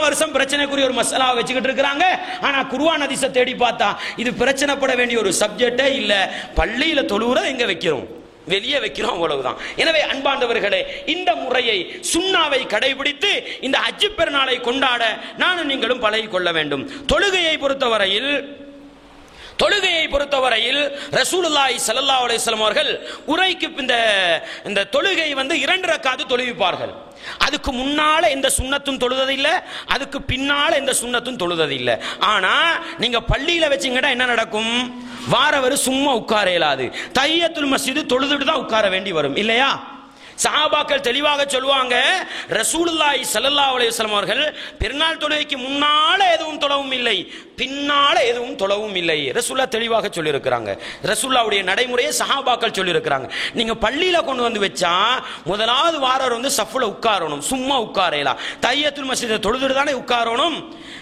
வருஷம் பிரச்சனைக்குரிய ஒரு மசாலா வச்சுக்கிட்டு இருக்காங்க. ஆனா குர்ஆன் ஹதீஸை தேடி பார்த்தா இது பிரச்சனைப்பட வேண்டிய ஒரு சப்ஜெக்டே இல்ல. பள்ளியில தொழுகிறத எங்க வைக்கிறோம், வெளியே வைக்கிறோம், அவ்வளவுதான். எனவே அன்பாண்டவர்களே, இந்த முறையை சுன்னாவை கடைபிடித்து இந்த ஹஜ் பெருநாளை கொண்டாட நானும் நீங்களும் பழகி கொள்ள வேண்டும். தொழுகையை பொறுத்தவரையில் ரசூலுல்லாஹி ஸல்லல்லாஹு அலைஹி வஸல்லம் அவர்கள் உரைக்கு இந்த தொழுகை 2 ரக்காத்து தொழுவிப்பார்கள். அதுக்கு முன்னால எந்த சுன்னத்தும் தொழுததில்லை, அதுக்கு பின்னால எந்த சுன்னத்தும் தொழுததில்லை. ஆனா நீங்க பள்ளியில வச்சீங்கன்னா என்ன நடக்கும், வாரவர் சும்மா உட்கார இயலாது. தஹியத்துல் மஸ்ஜித் தொழுதுட்டு தான் உட்கார வேண்டி வரும் இல்லையா? சஹாபாக்கள் தெளிவாக சொல்லுவாங்க, ரசூலுல்லாஹி ஸல்லல்லாஹு அலைஹி வஸல்லம் அவர்கள் பெருநாள் தொழுகைக்கு முன்னால எதுவும் தொழவும் இல்லை, பின்னால எதுவும் தொழவும் இல்லை. ரசூலுல்லாஹ் தெளிவாக சொல்லி இருக்கிறாங்க. ரசூலுல்லாஹ்வுடைய நடைமுறையை சஹாபாக்கள் சொல்லி இருக்கிறாங்க. நீங்க பள்ளியில கொண்டு வந்து வச்சா முதலாவது வாரவர் சஃப்ல உட்காரணும், சும்மா உட்காரலாம். தஹியத்துல் மஸ்ஜித் தொழுதுட்டு தானே உட்காரணும்.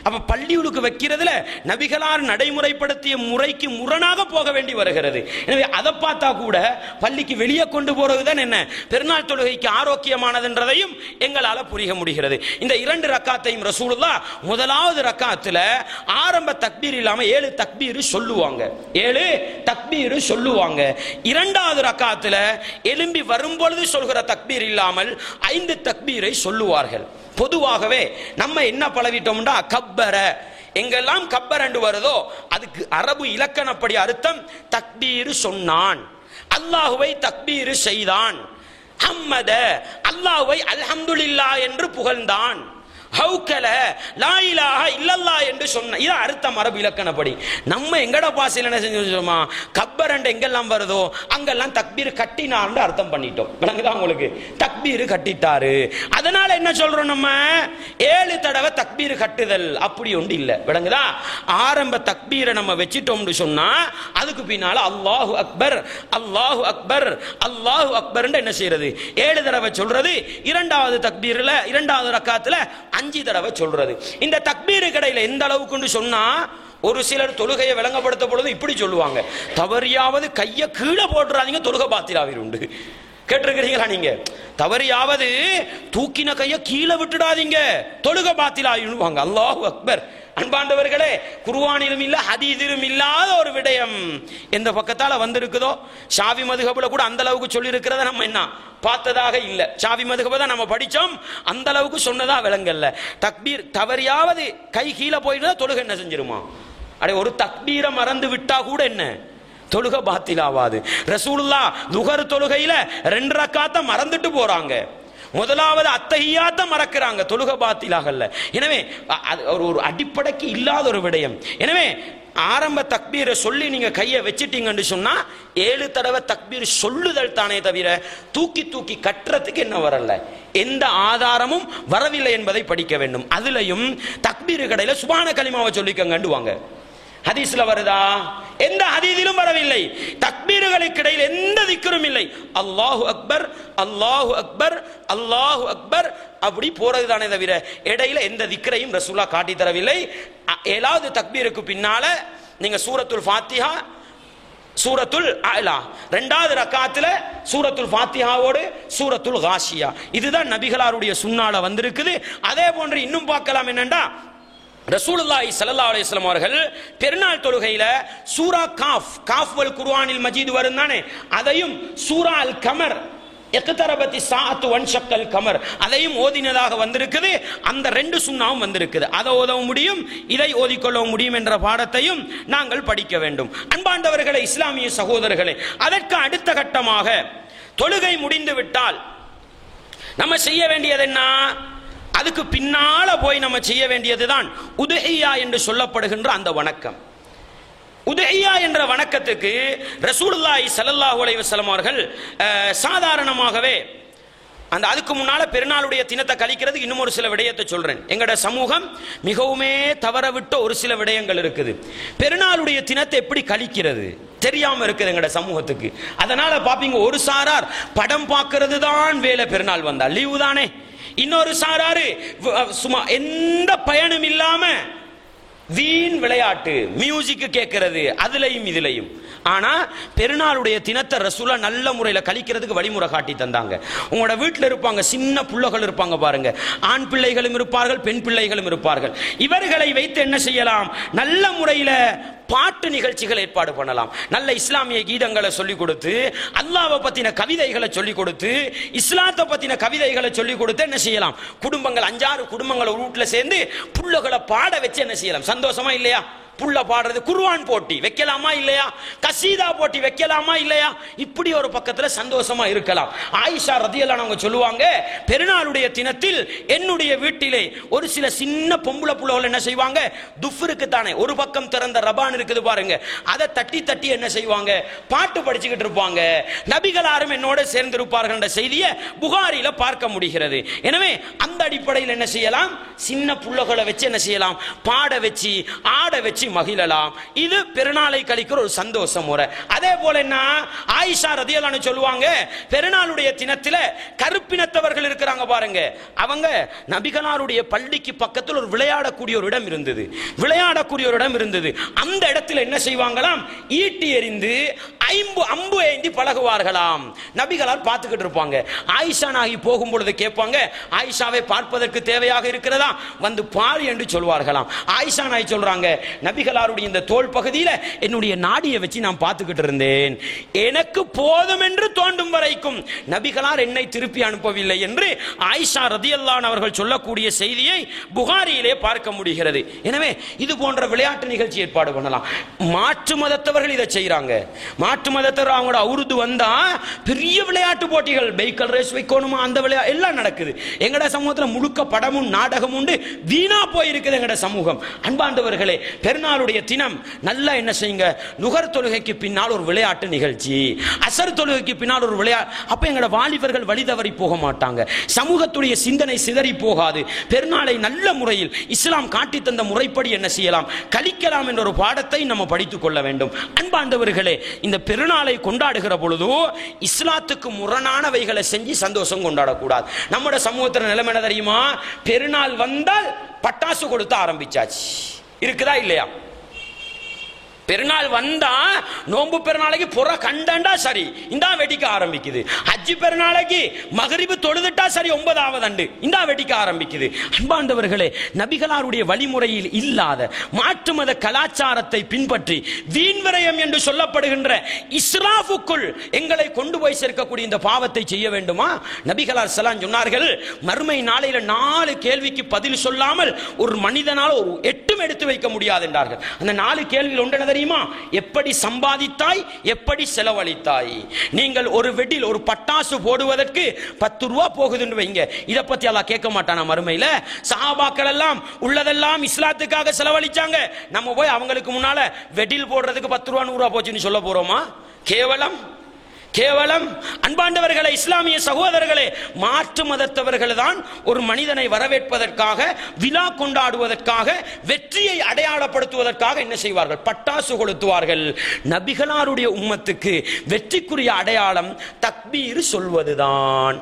அப்ப பள்ளியுலுக்கு வைக்கிறதுல நபிகளார் நடைமுறைப்படுத்திய முறைக்கு முரணாக போக வேண்டி வருகிறது. எனவே அதை பார்த்தா கூட பள்ளிக்கு வெளியே கொண்டு போறதுதான் என்ன பெருநாள் தொழுகைக்கு ஆரோக்கியமானதுன்றதையும் எங்களால புரிய முடிகிறது. இந்த 2 ரக்காத்தையும் ரசூலுல்லாஹ் முதலாவது ரக்காத்துல ஆரம்ப தக்பீர் இல்லாம 7 தக்பீர் சொல்லுவாங்க, 7 தக்பீர் சொல்லுவாங்க. இரண்டாவது ரக்காத்துல எலும்பி வரும்பொழுது சொல்கிற தக்பீர் இல்லாமல் 5 தக்பீரை சொல்லுவார்கள். பொதுவாகவே நம்ம என்ன பழவிட்டோம்னா, கப்பர எங்கெல்லாம் கப்பர் என்று வருதோ அதுக்கு அரபு இலக்கணப்படி அர்த்தம் தக்பீர் சொன்னான், அல்லாஹுவை தக்பீர் செய்தான், ஹம்மத அல்லாஹ்வை அல்ஹம்துலில்லாஹ் என்று புகழ்ந்தான், ஹவுக்கல லா இலாஹ இல்லல்லாஹ் என்று சொன்ன. இது அர்த்தம் அரபு இலக்கணப்படி. நம்ம எங்கட பாசையில் என்ன செஞ்சோமா, கப்பர் என்ற எங்கெல்லாம் வருதோ அங்கெல்லாம் தக்பீர் கட்டினான்னு அர்த்தம் பண்ணிட்டோம். விளங்குதா உங்களுக்கு? தக்பீர் கட்டிட்டாரு. அதனால என்ன சொல்றோம், நம்ம 7 தடவை தக்பீர் கட்டுதல் அப்படி ஒன்று இல்லை. விளங்குதா? ஆரம்ப தக்பீரை நம்ம வச்சிட்டோம்னு சொன்னா அதுக்கு பின்னால அல்லாஹு அக்பர் அல்லாஹு அக்பர் அல்லாஹு அக்பர் என்ன செய்யறது, 7 தடவை சொல்றது. இரண்டாவது தக்பீர்ல இரண்டாவது ரக்காத்துல 5 தடவை சொல்றது. இந்த தக்பீர் கடையில எந்த அளவுக்கு சொன்னா, ஒரு சிலர் தொழுகையை விளங்கப்படுத்த பொழுது இப்படி சொல்லுவாங்க, தவறியாவது கையை கீழே போட்டுறாதீங்க தொழுகை பாத்திராவில் உண்டு. கேட்டிருக்கிறீங்களா நீங்க? தவறியாவது தூக்கின கையை கீழே விட்டுடாதீங்க தொழுகை பாத்திராவிடுவாங்க. அல்லாஹு அக்பர். அன்பாண்டவர்களே, குர்ஆனிலும் இல்ல ஹதீஸிலும் இல்லாத ஒரு விடயம் எந்த பக்கத்தால வந்திருக்குதோ, ஷாஃபி மதுஹப்ல கூட அந்த அளவுக்கு சொல்லி இருக்கிறத நம்ம என்ன பார்த்ததாக இல்ல. ஷாஃபி மதுஹப தான் நம்ம படிச்சோம், அந்த அளவுக்கு சொன்னதா விளங்கல்ல. தக்பீர் தவறியாவது கை கீழே போயிட்டு தொழுகை என்ன செஞ்சிருமா, அடே ஒரு தக்பீரை மறந்து விட்டா கூட என்ன தொழுகை பாத்திலாவாது. ரசூலுல்லாஹ் துஹர் தொழுகையில 2 ரக்காத்த மறந்துட்டு போறாங்க, முதலாவது அத்தஹியாத்த மறக்கிறாங்க, தொழுகை பாத்திலாகல்ல. எனவே ஒரு அடிப்படைக்கு இல்லாத ஒரு விடயம். எனவே ஆரம்ப தக்பீரை சொல்லி நீங்க கையை வச்சிட்டீங்கன்னு சொன்னா 7 தடவை தக்பீர் சொல்லுதல் தானே தவிர தூக்கி கட்டுறதுக்கு என்ன வரல, எந்த ஆதாரமும் வரவில்லை என்பதை படிக்க வேண்டும். அதுலயும் தக்பீர் கடையில சுபான கலிமாவை சொல்லிக்கங்கண்டுவாங்க. ஹதீஸ்ல வருதா? எந்த ஹதீஸிலும் வரவில்லை. தக்பீர்களுக்கு இடையில் எந்த திக்ரும் இல்லை. அல்லாஹு அக்பர் அல்லாஹு அக்பர் அல்லாஹு அக்பர் அப்படி போறதுதானே தவிர இடையில எந்த திக்ரையும் ரசூலுல்லாஹ் காட்டி தரவில்லை. 7வது தக்பீருக்கு பின்னால நீங்க சூரத்துல் ஃபாத்திஹா, சூரத்துல் அலா, 2வது ரக்காத்துல சூரத்துல் ஃபாத்திஹாவோடு சூரத்துல் காஷியா, இதுதான் நபிகளாருடைய சுன்னால வந்திருக்குது. அதே போன்று இன்னும் பார்க்கலாம், என்னண்டா ரசூலுல்லாஹி ஸல்லல்லாஹு அலைஹி வஸல்லம் அவர்கள் பெருநாள் தொழுகையில சூரா காஃப் வல் குர்ஆனில் மஜீத் வரும் தானே, அதையும் சூரா அல் கமர் இக்தரபத்தி ஸாஅத்து வன்ஷக்கல் கமர் அதையும் ஓதினதாக வந்திருக்குது. அந்த 2 சுன்னாவும் வந்திருக்குது. அதை ஓதவும் முடியும், இதை ஓதிக்கொள்ளவும் முடியும் என்ற பாடத்தையும் நாங்கள் படிக்க வேண்டும். அன்பாண்டவர்களே, இஸ்லாமிய சகோதரர்களே, அதற்கு அடுத்த கட்டமாக தொழுகை முடிந்து விட்டால் நம்ம செய்ய வேண்டியது என்ன? அதுக்கு பின்னால போய் நம்ம செய்ய வேண்டியதுதான் உதுஹியா என்று சொல்லப்படுகின்ற அந்த வணக்கம். உதுஹியா என்ற வணக்கத்துக்கு ரசூலுல்லாஹி ஸல்லல்லாஹு அலைஹி வஸல்லம் அவர்கள் சாதாரணமாகவே அதுக்கு முன்னால பெருநாளுடைய தினத்தை கழிக்கிறதுக்கு இன்னும் ஒரு சில விடயத்தை சொல்றேன். எங்கட சமூகம் மிகவுமே தவற விட்ட ஒரு சில விடயங்கள் இருக்குது. பெருநாளுடைய தினத்தை எப்படி கழிக்கிறது தெரியாம இருக்குது எங்கட சமூகத்துக்கு. அதனால பாப்பீங்க, ஒரு சாரார் படம் பார்க்கிறது தான் வேலை. பெருநாள் வந்தா லீவு தானே, இன்னொரு சாராரு சும்மா எந்த பயனும் இல்லாம வீண் விளையாட்டு மியூசிக் கேட்கிறது அதுலயும் இதுலயும். ஆனா பெருநாளுடைய தினத்தை ரசூலா நல்ல முறையில கழிக்கிறதுக்கு வழிமுறை காட்டி தந்தாங்க. உங்களோட வீட்டில் இருப்பாங்க சின்ன புள்ளகள் இருப்பாங்க பாருங்க, ஆண் பிள்ளைகளும் இருப்பார்கள் பெண் பிள்ளைகளும் இருப்பார்கள். இவர்களை வைத்து என்ன செய்யலாம், நல்ல முறையில பாட்டு நிகழ்ச்சிகள் ஏற்பாடு பண்ணலாம். நல்ல இஸ்லாமிய கீதங்களை சொல்லிக் கொடுத்து, அல்லாஹ்வை பத்தின கவிதைகளை சொல்லிக் கொடுத்து, இஸ்லாத்தை பத்தின கவிதைகளை சொல்லிக் கொடுத்து என்ன செய்யலாம், குடும்பங்கள் 5-6 குடும்பங்களை ஒரு வீட்டுல சேர்ந்து புள்ளகளை பாட வச்சு என்ன செய்யலாம், சந்தோஷமா இல்லையா? புள்ள பாடுறது குர்ஆன் போட்டி வைக்கலாமா இல்லையா, கசீதா போட்டி வைக்கலாமா இல்லையா, இப்படி ஒரு பக்கத்துல சந்தோஷமா இருக்கலாம். ஆயிஷா ரதியல்லாஹு அன்ஹா சொல்லுவாங்க, பெருநாளுடைய தினத்தில் என்னுடைய வீட்டிலே ஒரு சில சின்ன பொம்பளை புள்ளகள் என்ன செய்வாங்க, துஃப்ருக்கு தானே ஒரு பக்கம் திறந்த ரபான் இருக்குது பாருங்க, அதை தட்டி தட்டி என்ன செய்வாங்க, பாட்டு படிச்சுக்கிட்டு இருப்பாங்க. நபிகளாரும் என்னோட சேர்ந்து இருப்பார்கள் என்ற செய்தியை புகாரில பார்க்க முடிகிறது. எனவே அந்த அடிப்படையில் என்ன செய்யலாம், சின்ன புள்ளகளை வச்சு என்ன செய்யலாம், பாட வச்சு ஆட வச்சு மகிழலாம். இது பெருநாளை கழிக்கிற ஒரு சந்தோஷ முறை. அதே போல என்ன ஆயிஷா ரதியல்லாஹு அன்ஹா சொல்லுவாங்க, பெருநாளுடைய தினத்தில கருப்பினத்தவர்கள் இருக்கிறாங்க பாருங்க, அவங்க நபிகளாருடைய பள்ளிக்கு பக்கத்தில் ஒரு விளையாடக்கூடிய ஒரு இடம் இருந்தது, விளையாடக்கூடிய ஒரு இடம் இருந்தது. அந்த இடத்துல என்ன செய்வாங்களாம், ஈட்டி எறிந்து அம்பு ஏந்தி பழகுவார்களாம். நபிகளார் பார்த்துக்கிட்டு இருப்பாங்க. ஆயிஷா நாகி போகும் பொழுது கேட்பாங்க, ஆயிஷாவை பார்ப்பதற்கு தேவையாக இருக்கிறதா, வந்து பாரு என்று சொல்வார்களாம். ஆயிஷா நாகி சொல்றாங்க, நபிகளாருடைய இந்த தோள் பகுதியில என்னுடைய நாடியை வச்சு நான் பார்த்துக்கிட்டு இருந்தேன், எனக்கு போதும் என்று தோண்டும் வரைக்கும் நபிகளார் என்னை திருப்பி அனுப்பவில்லை என்று ஆயிஷா ரதியல்லாஹு அன்ஹா அவர்கள் சொல்லக்கூடிய செய்தியை புகாரியிலே பார்க்க முடிகிறது. எனவே இது போன்ற விளையாட்டு நிகழ்ச்சி ஏற்பாடு பண்ணலாம். மாற்று மதத்தவர்கள் இதை செய்யறாங்க. மாற்று மதத்தவர் அவங்களோட உருது வந்தா பெரிய விளையாட்டு போட்டிகள், பைக்கல் ரேஸ் வைக்கணுமா, அந்த விளையாட்டு எல்லாம் நடக்குது. எங்கட சமூகத்தில் முழுக்க படமும் நாடகம் உண்டு, வீணா போயிருக்குது எங்கட சமூகம். அன்பாண்டவர்களே, பெருநாளுடைய தினம் நல்லா என்ன செய்யுங்க, நுகர் தொழுகைக்கு பின்னால் ஒரு விளையாட்டு நிகழ்ச்சி, அசர் தொழுகைக்கு பின்னால் ஒரு விளையாட்டு. அப்ப எங்கட வாலிபர்கள் வழி தவறி போக மாட்டாங்க, சமூகத்துடைய சிந்தனை சிதறி போகாது. பெருநாளை நல்ல முறையில் இஸ்லாம் காட்டி தந்த முறைப்படி என்ன செய்யலாம், கழிக்கலாம் என்ற ஒரு பாடத்தை நம்ம படித்துக் கொள்ள வேண்டும். அன்பாண்டவர்களே, இந்த பெருநாளை கொண்டாடுகிற பொழுது இஸ்லாத்துக்கு முரணானவைகளை செஞ்சு சந்தோஷம் கொண்டாடக்கூடாது. நம்முடைய சமூகத்தில் நிலைமை என்ன தெரியுமா, பெருநாள் வந்தால் பட்டாசு கொடுத்து ஆரம்பிச்சாச்சு, இருக்குதா இல்லையா? பெருநாள் வந்தா நோன்பு பெருநாளைக்கு புற கண்டா சரி இந்தா வெடிக்க ஆரம்பிக்குது, ஹஜ்ஜி பெருநாளைக்கு மகரிபு தொழுதுட்டா சரி 9வது அண்டு இந்தா வெடிக்க ஆரம்பிக்குது. அன்பாண்டவர்களே, நபிகளாருடைய வழிமுறையில் இல்லாத மாற்று மத கலாச்சாரத்தை பின்பற்றி வீண்விரயம் என்று சொல்லப்படுகின்ற இஸ்ராஃபுக்குள் எங்களை கொண்டு போய் சேர்க்கக்கூடிய இந்த பாவத்தை செய்ய வேண்டுமா? நபிகளார் ஸல்லல்லாஹு அலைஹி சொன்னார்கள், மறுமை நாளையில 4 கேள்விக்கு பதில் சொல்லாமல் ஒரு மனிதனால் ஒரு எட்டும் எடுத்து வைக்க முடியாது என்றார்கள். அந்த 4 கேள்விகள் ஒன்று தெரியுமா, எப்படி சம்பாதித்தாய், எப்படி செலவழித்தாய். நீங்கள் ஒரு வெடில் ஒரு பட்டாசு போடுவதற்கு 10 ரூபா போகுதுன்னு வைங்க, இத பத்தி அல்லாஹ் கேட்க மாட்டானா மறுமையில? சஹாபாக்கள் எல்லாம் உள்ளதெல்லாம் இஸ்லாத்துக்காக செலவழிச்சாங்க, நம்ம போய் அவங்களுக்கு முன்னால வெடில் போடுறதுக்கு 10 ரூபா 100 ரூபா போச்சுன்னு சொல்ல போறோமா? கேவலம் கேவலம். அன்பாண்டவர்களே, இஸ்லாமிய சகோதரர்களே, மாற்று மதத்தவர்கள் தான் ஒரு மனிதனை வரவேற்பதற்காக, விழா கொண்டாடுவதற்காக, வெற்றியை அடையாளப்படுத்துவதற்காக என்ன செய்வார்கள், பட்டாசு கொளுத்துவார்கள். நபிகளாருடைய உம்மத்துக்கு வெற்றிக்குரிய அடையாளம் தக்பீர் சொல்வதுதான்,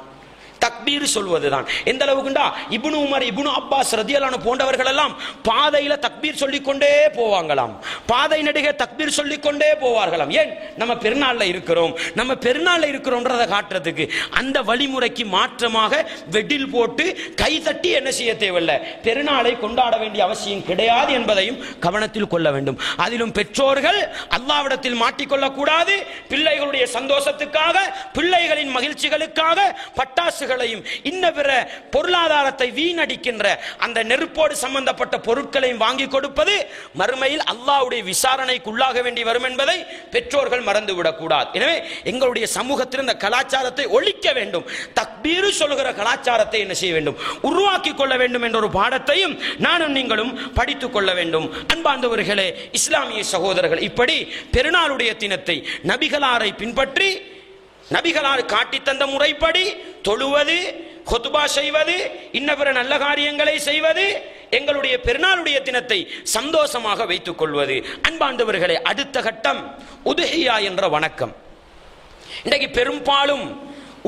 தக்பீர் சொல்வதுதான். எந்த அளவுக்குண்டா, இப்னு உமர், இப்னு அப்பாஸ் ரதியல்லாஹு அன்ஹு போன்றவர்கள் எல்லாம் பாதையில தக்பீர் சொல்லிக்கொண்டே போவாங்களாம், பாதை நடுக தக்பீர் சொல்லிக்கொண்டே போவார்களாம். ஏன்? நம்ம பெருநாள்ல இருக்கிறோம், நம்ம பெருநாள்ல இருக்கிறோம்ன்றதை காட்டுறதுக்கு. அந்த வழிமுறைக்கு மாற்றமாக வெடில் போட்டு கை தட்டி என்ன செய்ய தேவையில்லை, பெருநாளை கொண்டாட வேண்டிய அவசியம் கிடையாது என்பதையும் கவனத்தில் கொள்ள வேண்டும். அதிலும் பெற்றோர்கள் அல்லாஹ்விடத்தில் மாட்டிக்கொள்ளக்கூடாது. பிள்ளைகளுடைய சந்தோஷத்துக்காக, பிள்ளைகளின் மகிழ்ச்சிகளுக்காக பட்டாசுகள் இன்ன பிற பொருளாதாரத்தை வீணடிக்கின்ற அந்த நெருப்போடு சம்பந்தப்பட்ட பொருட்களையும் வாங்கி கொடுப்பது மறுமையில் அல்லாஹ்வுடைய விசாரணைக்கு உள்ளாக வேண்டி வரும் என்பதை பெற்றோர்கள் மறந்துவிடக் கூடாது. எனவே எங்களுடைய சமூகத்தில் இந்த கலாச்சாரத்தை ஒழிக்க வேண்டும். தக்பீர் சொல்கிற கலாச்சாரத்தை என்ன செய்ய வேண்டும், உருவாக்கி கொள்ள வேண்டும் என்ற ஒரு பாடத்தையும் நானும் நீங்களும் படித்துக் கொள்ள வேண்டும். அன்பார்ந்தவர்களே, இஸ்லாமிய சகோதரர்கள், இப்படி பெருநாளுடைய தினத்தை நபிகளாரை பின்பற்றி, நபிகளார் காட்டி தந்த முறைப்படி தொழுவது, குத்பா செய்வது, இன்ன பிற நல்ல காரியங்களை செய்வது, எங்களுடைய பெருநாளுடைய தினத்தை சந்தோஷமாக வைத்துக் கொள்வது. அன்பாண்டவர்களே, அடுத்த கட்டம் உதுஹியா என்ற வணக்கம். இன்றைக்கு பெரும்பாலும்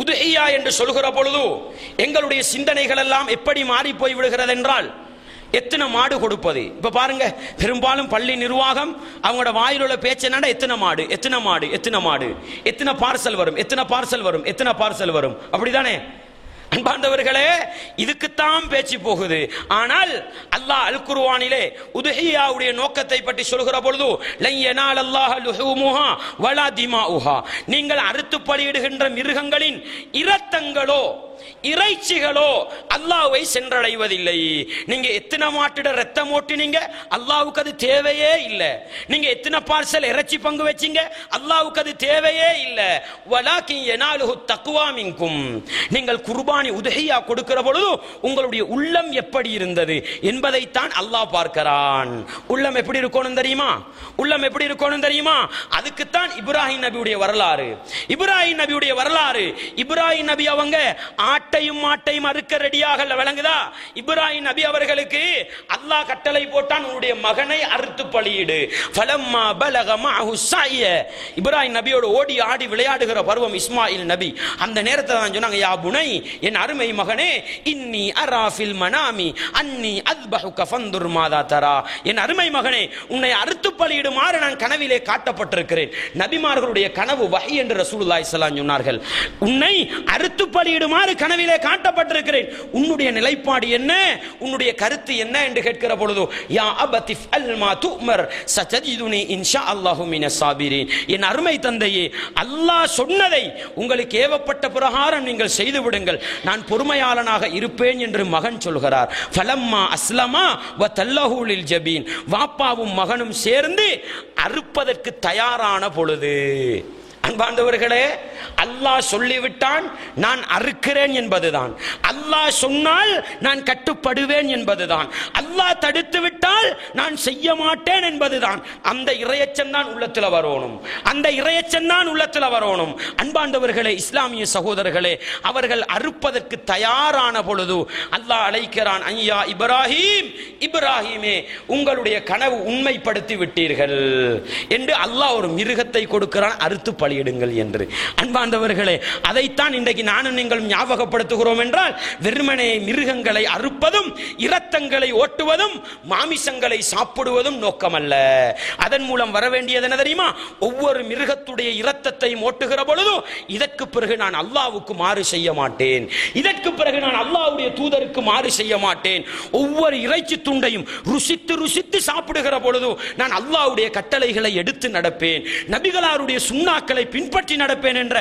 உதுஹியா என்று சொல்கிற பொழுது எங்களுடைய சிந்தனைகள் எல்லாம் எப்படி மாறி போய் விடுகிறது என்றால், எத்தனை மாடு கொடுப்பது. இப்ப பாருங்க, பெரும்பாலும் பள்ளி நிர்வாகம் அவங்களோட வாயில் உள்ள பேச்சு என்னன்னா, எத்தனை மாடு எத்தனை மாடு எத்தனை மாடு, எத்தனை பார்சல் வரும் எத்தனை பார்சல் வரும் எத்தனை பார்சல் வரும், அப்படிதானே? அன்பார்ந்தவர்களே, இதுக்குத்தான் பேச்சு போகுது. ஆனால் அல்லாஹ் அல் குர்ஆனிலே உதுஹியாவுடைய நோக்கத்தை பற்றி சொல்கிற பொழுது, லன் யனாலல்லாஹ லுஹூமுஹா வலா திமாஉஹா, நீங்கள் அறுத்து பலியிடுகின்ற மிருகங்களின் இரத்தங்களோ இறைச்சிகளோ அல்லாஹ்வை சென்றடைவதில்லை. நீங்க எத்தனை மாட்டிட ரத்தம் ஓட்டினீங்க, அல்லாஹ்வுக்கு அது தேவையே இல்லை. நீங்க எத்தனை பார்சல் இறைச்சி பங்கு வச்சீங்க, அல்லாஹ்வுக்கு அது தேவையே இல்லை. வலாகின் யனாலுஹு தக்வா மின்கும், நீங்கள் குர்பானி உதுஹியா கொடுக்கிற பொழுது உங்களுடைய உள்ளம் எப்படி இருந்தது என்பதைத்தான் அல்லாஹ் பார்க்கிறான். உள்ளம் எப்படி இருக்கணும் தெரியுமா? உள்ளம் எப்படி இருக்கணும் தெரியுமா? அதுக்குத்தான் இப்ராஹிம் நபியுடைய வரலாறு. இப்ராஹிம் நபியுடைய வரலாறு, இப்ராஹிம் நபி அவங்க ஆட்டையும் மாட்டையும் அறுக்க ரெடியாக விளங்குதா? இப்ராஹிம் நபி அவர்களுக்கு அல்லாஹ் கட்டளை போட்டான், உன்னுடைய மகனை அறுத்து பலியிடு. ஃபலம்மா பலக மஅஹு ஸஅய, இப்ராஹிம் நபியோடு ஓடி ஆடி விளையாடுகிற பருவம் இஸ்மாயில் நபி. அந்த நேரத்தில் தான் சொன்னாங்க, யா புனை, என் அருமை மகனே, இன்னி அரா ஃபில் மனாமி அன்னி அஸ்பஹுக ஃபந்துர் மாதா தரா, என் அருமை மகனே, உன்னை அறுத்து பலியிடுமாறு நான் கனவிலே காட்டப்பட்டிருக்கிறேன். நபிமார்களுடைய கனவு வஹி என்று ரசூலுல்லாஹி ஸல்லல்லாஹு அலைஹி வஸல்லம் சொன்னார்கள். உன்னை அறுத்து பலியிடுமாறு கனவிலே காட்டப்பட்டிருக்கிறேன், உன்னுடைய நிலைப்பாடு என்ன, உன்னுடைய கருத்து என்ன என்று கேட்கிற பொழுது, யா அபதி ஃஅல் மா துமர் சதஜிதுனி இன்ஷா அல்லாஹு மினஸ் சாபிரீன், என் அருமை தந்தையே, அல்லாஹ் சொன்னதை உங்களுக்கு ஏவப்பட்ட பிரகாரம் நீங்கள் செய்து விடுங்கள், நான் பொறுமையாளனாக இருப்பேன் என்று மகன் சொல்கிறார். ஃபலம்மா அஸ்லமா வ தல்லஹு லில் ஜபீன், வாப்பாவும் மகனும் சேர்ந்து அறுப்பதற்கு தயாரான பொழுது, அன்பார்ந்தவர்களே, அல்லாஹ் சொல்லிவிட்டான் நான் அறுக்கிறேன் என்பதுதான், அல்லாஹ் சொன்னால் நான் கட்டுப்படுவேன் என்பதுதான், அல்லாஹ் தடுத்து விட்டால் நான் செய்ய மாட்டேன் என்பதுதான். அந்த இறையச்சம் தான் உள்ளத்தில் வரணும், அந்த இறையச்சம் தான் உள்ளத்தில் வரணும். அன்பார்ந்தவர்களே, இஸ்லாமிய சகோதரர்களே, அவர்கள் அறுப்பதற்கு தயாரான பொழுது அல்லாஹ் அழைக்கிறான், ஐயா இப்ராஹிம், இப்ராஹிமே, உங்களுடைய கனவு உண்மைப்படுத்தி விட்டீர்கள் என்று அல்லாஹ் ஒரு மிருகத்தை கொடுக்கிறான், அறுத்து பலியிடுங்கள் என்று. அன்பார்ந்தவர்களே, அதைத்தான் இன்றைக்கு நானும் நீங்களும் ஞாபகப்படுத்துகிறோம் என்றால், வெறுமனே மிருகங்களை அறுப்பதும் இரத்தங்களை ஓட்டுவதும் மாமிசங்களை சாப்பிடுவதும் நோக்கமல்ல. அதன் மூலம் வர வேண்டியது என்ன தெரியுமா? ஒவ்வொரு மிருகத்துடைய இரத்தத்தை ஓட்டுகிற பொழுது, இதற்கு பிறகு நான் அல்லாஹ்வுக்கு மாறு செய்ய மாட்டேன், இதற்கு பிறகு நான் அல்லாஹ்வுடைய தூதருக்கு மாறு செய்ய மாட்டேன். ஒவ்வொரு இறைச்சி துண்டையும் ருசித்து ருசித்து சாப்பிடுகிற பொழுது நான் அல்லாஹ்வுடைய கட்டளைகளை எடுத்து நடப்பேன், நபிகளாருடைய சுன்னாக்களை பின்பற்றி நடப்பேன் என்ற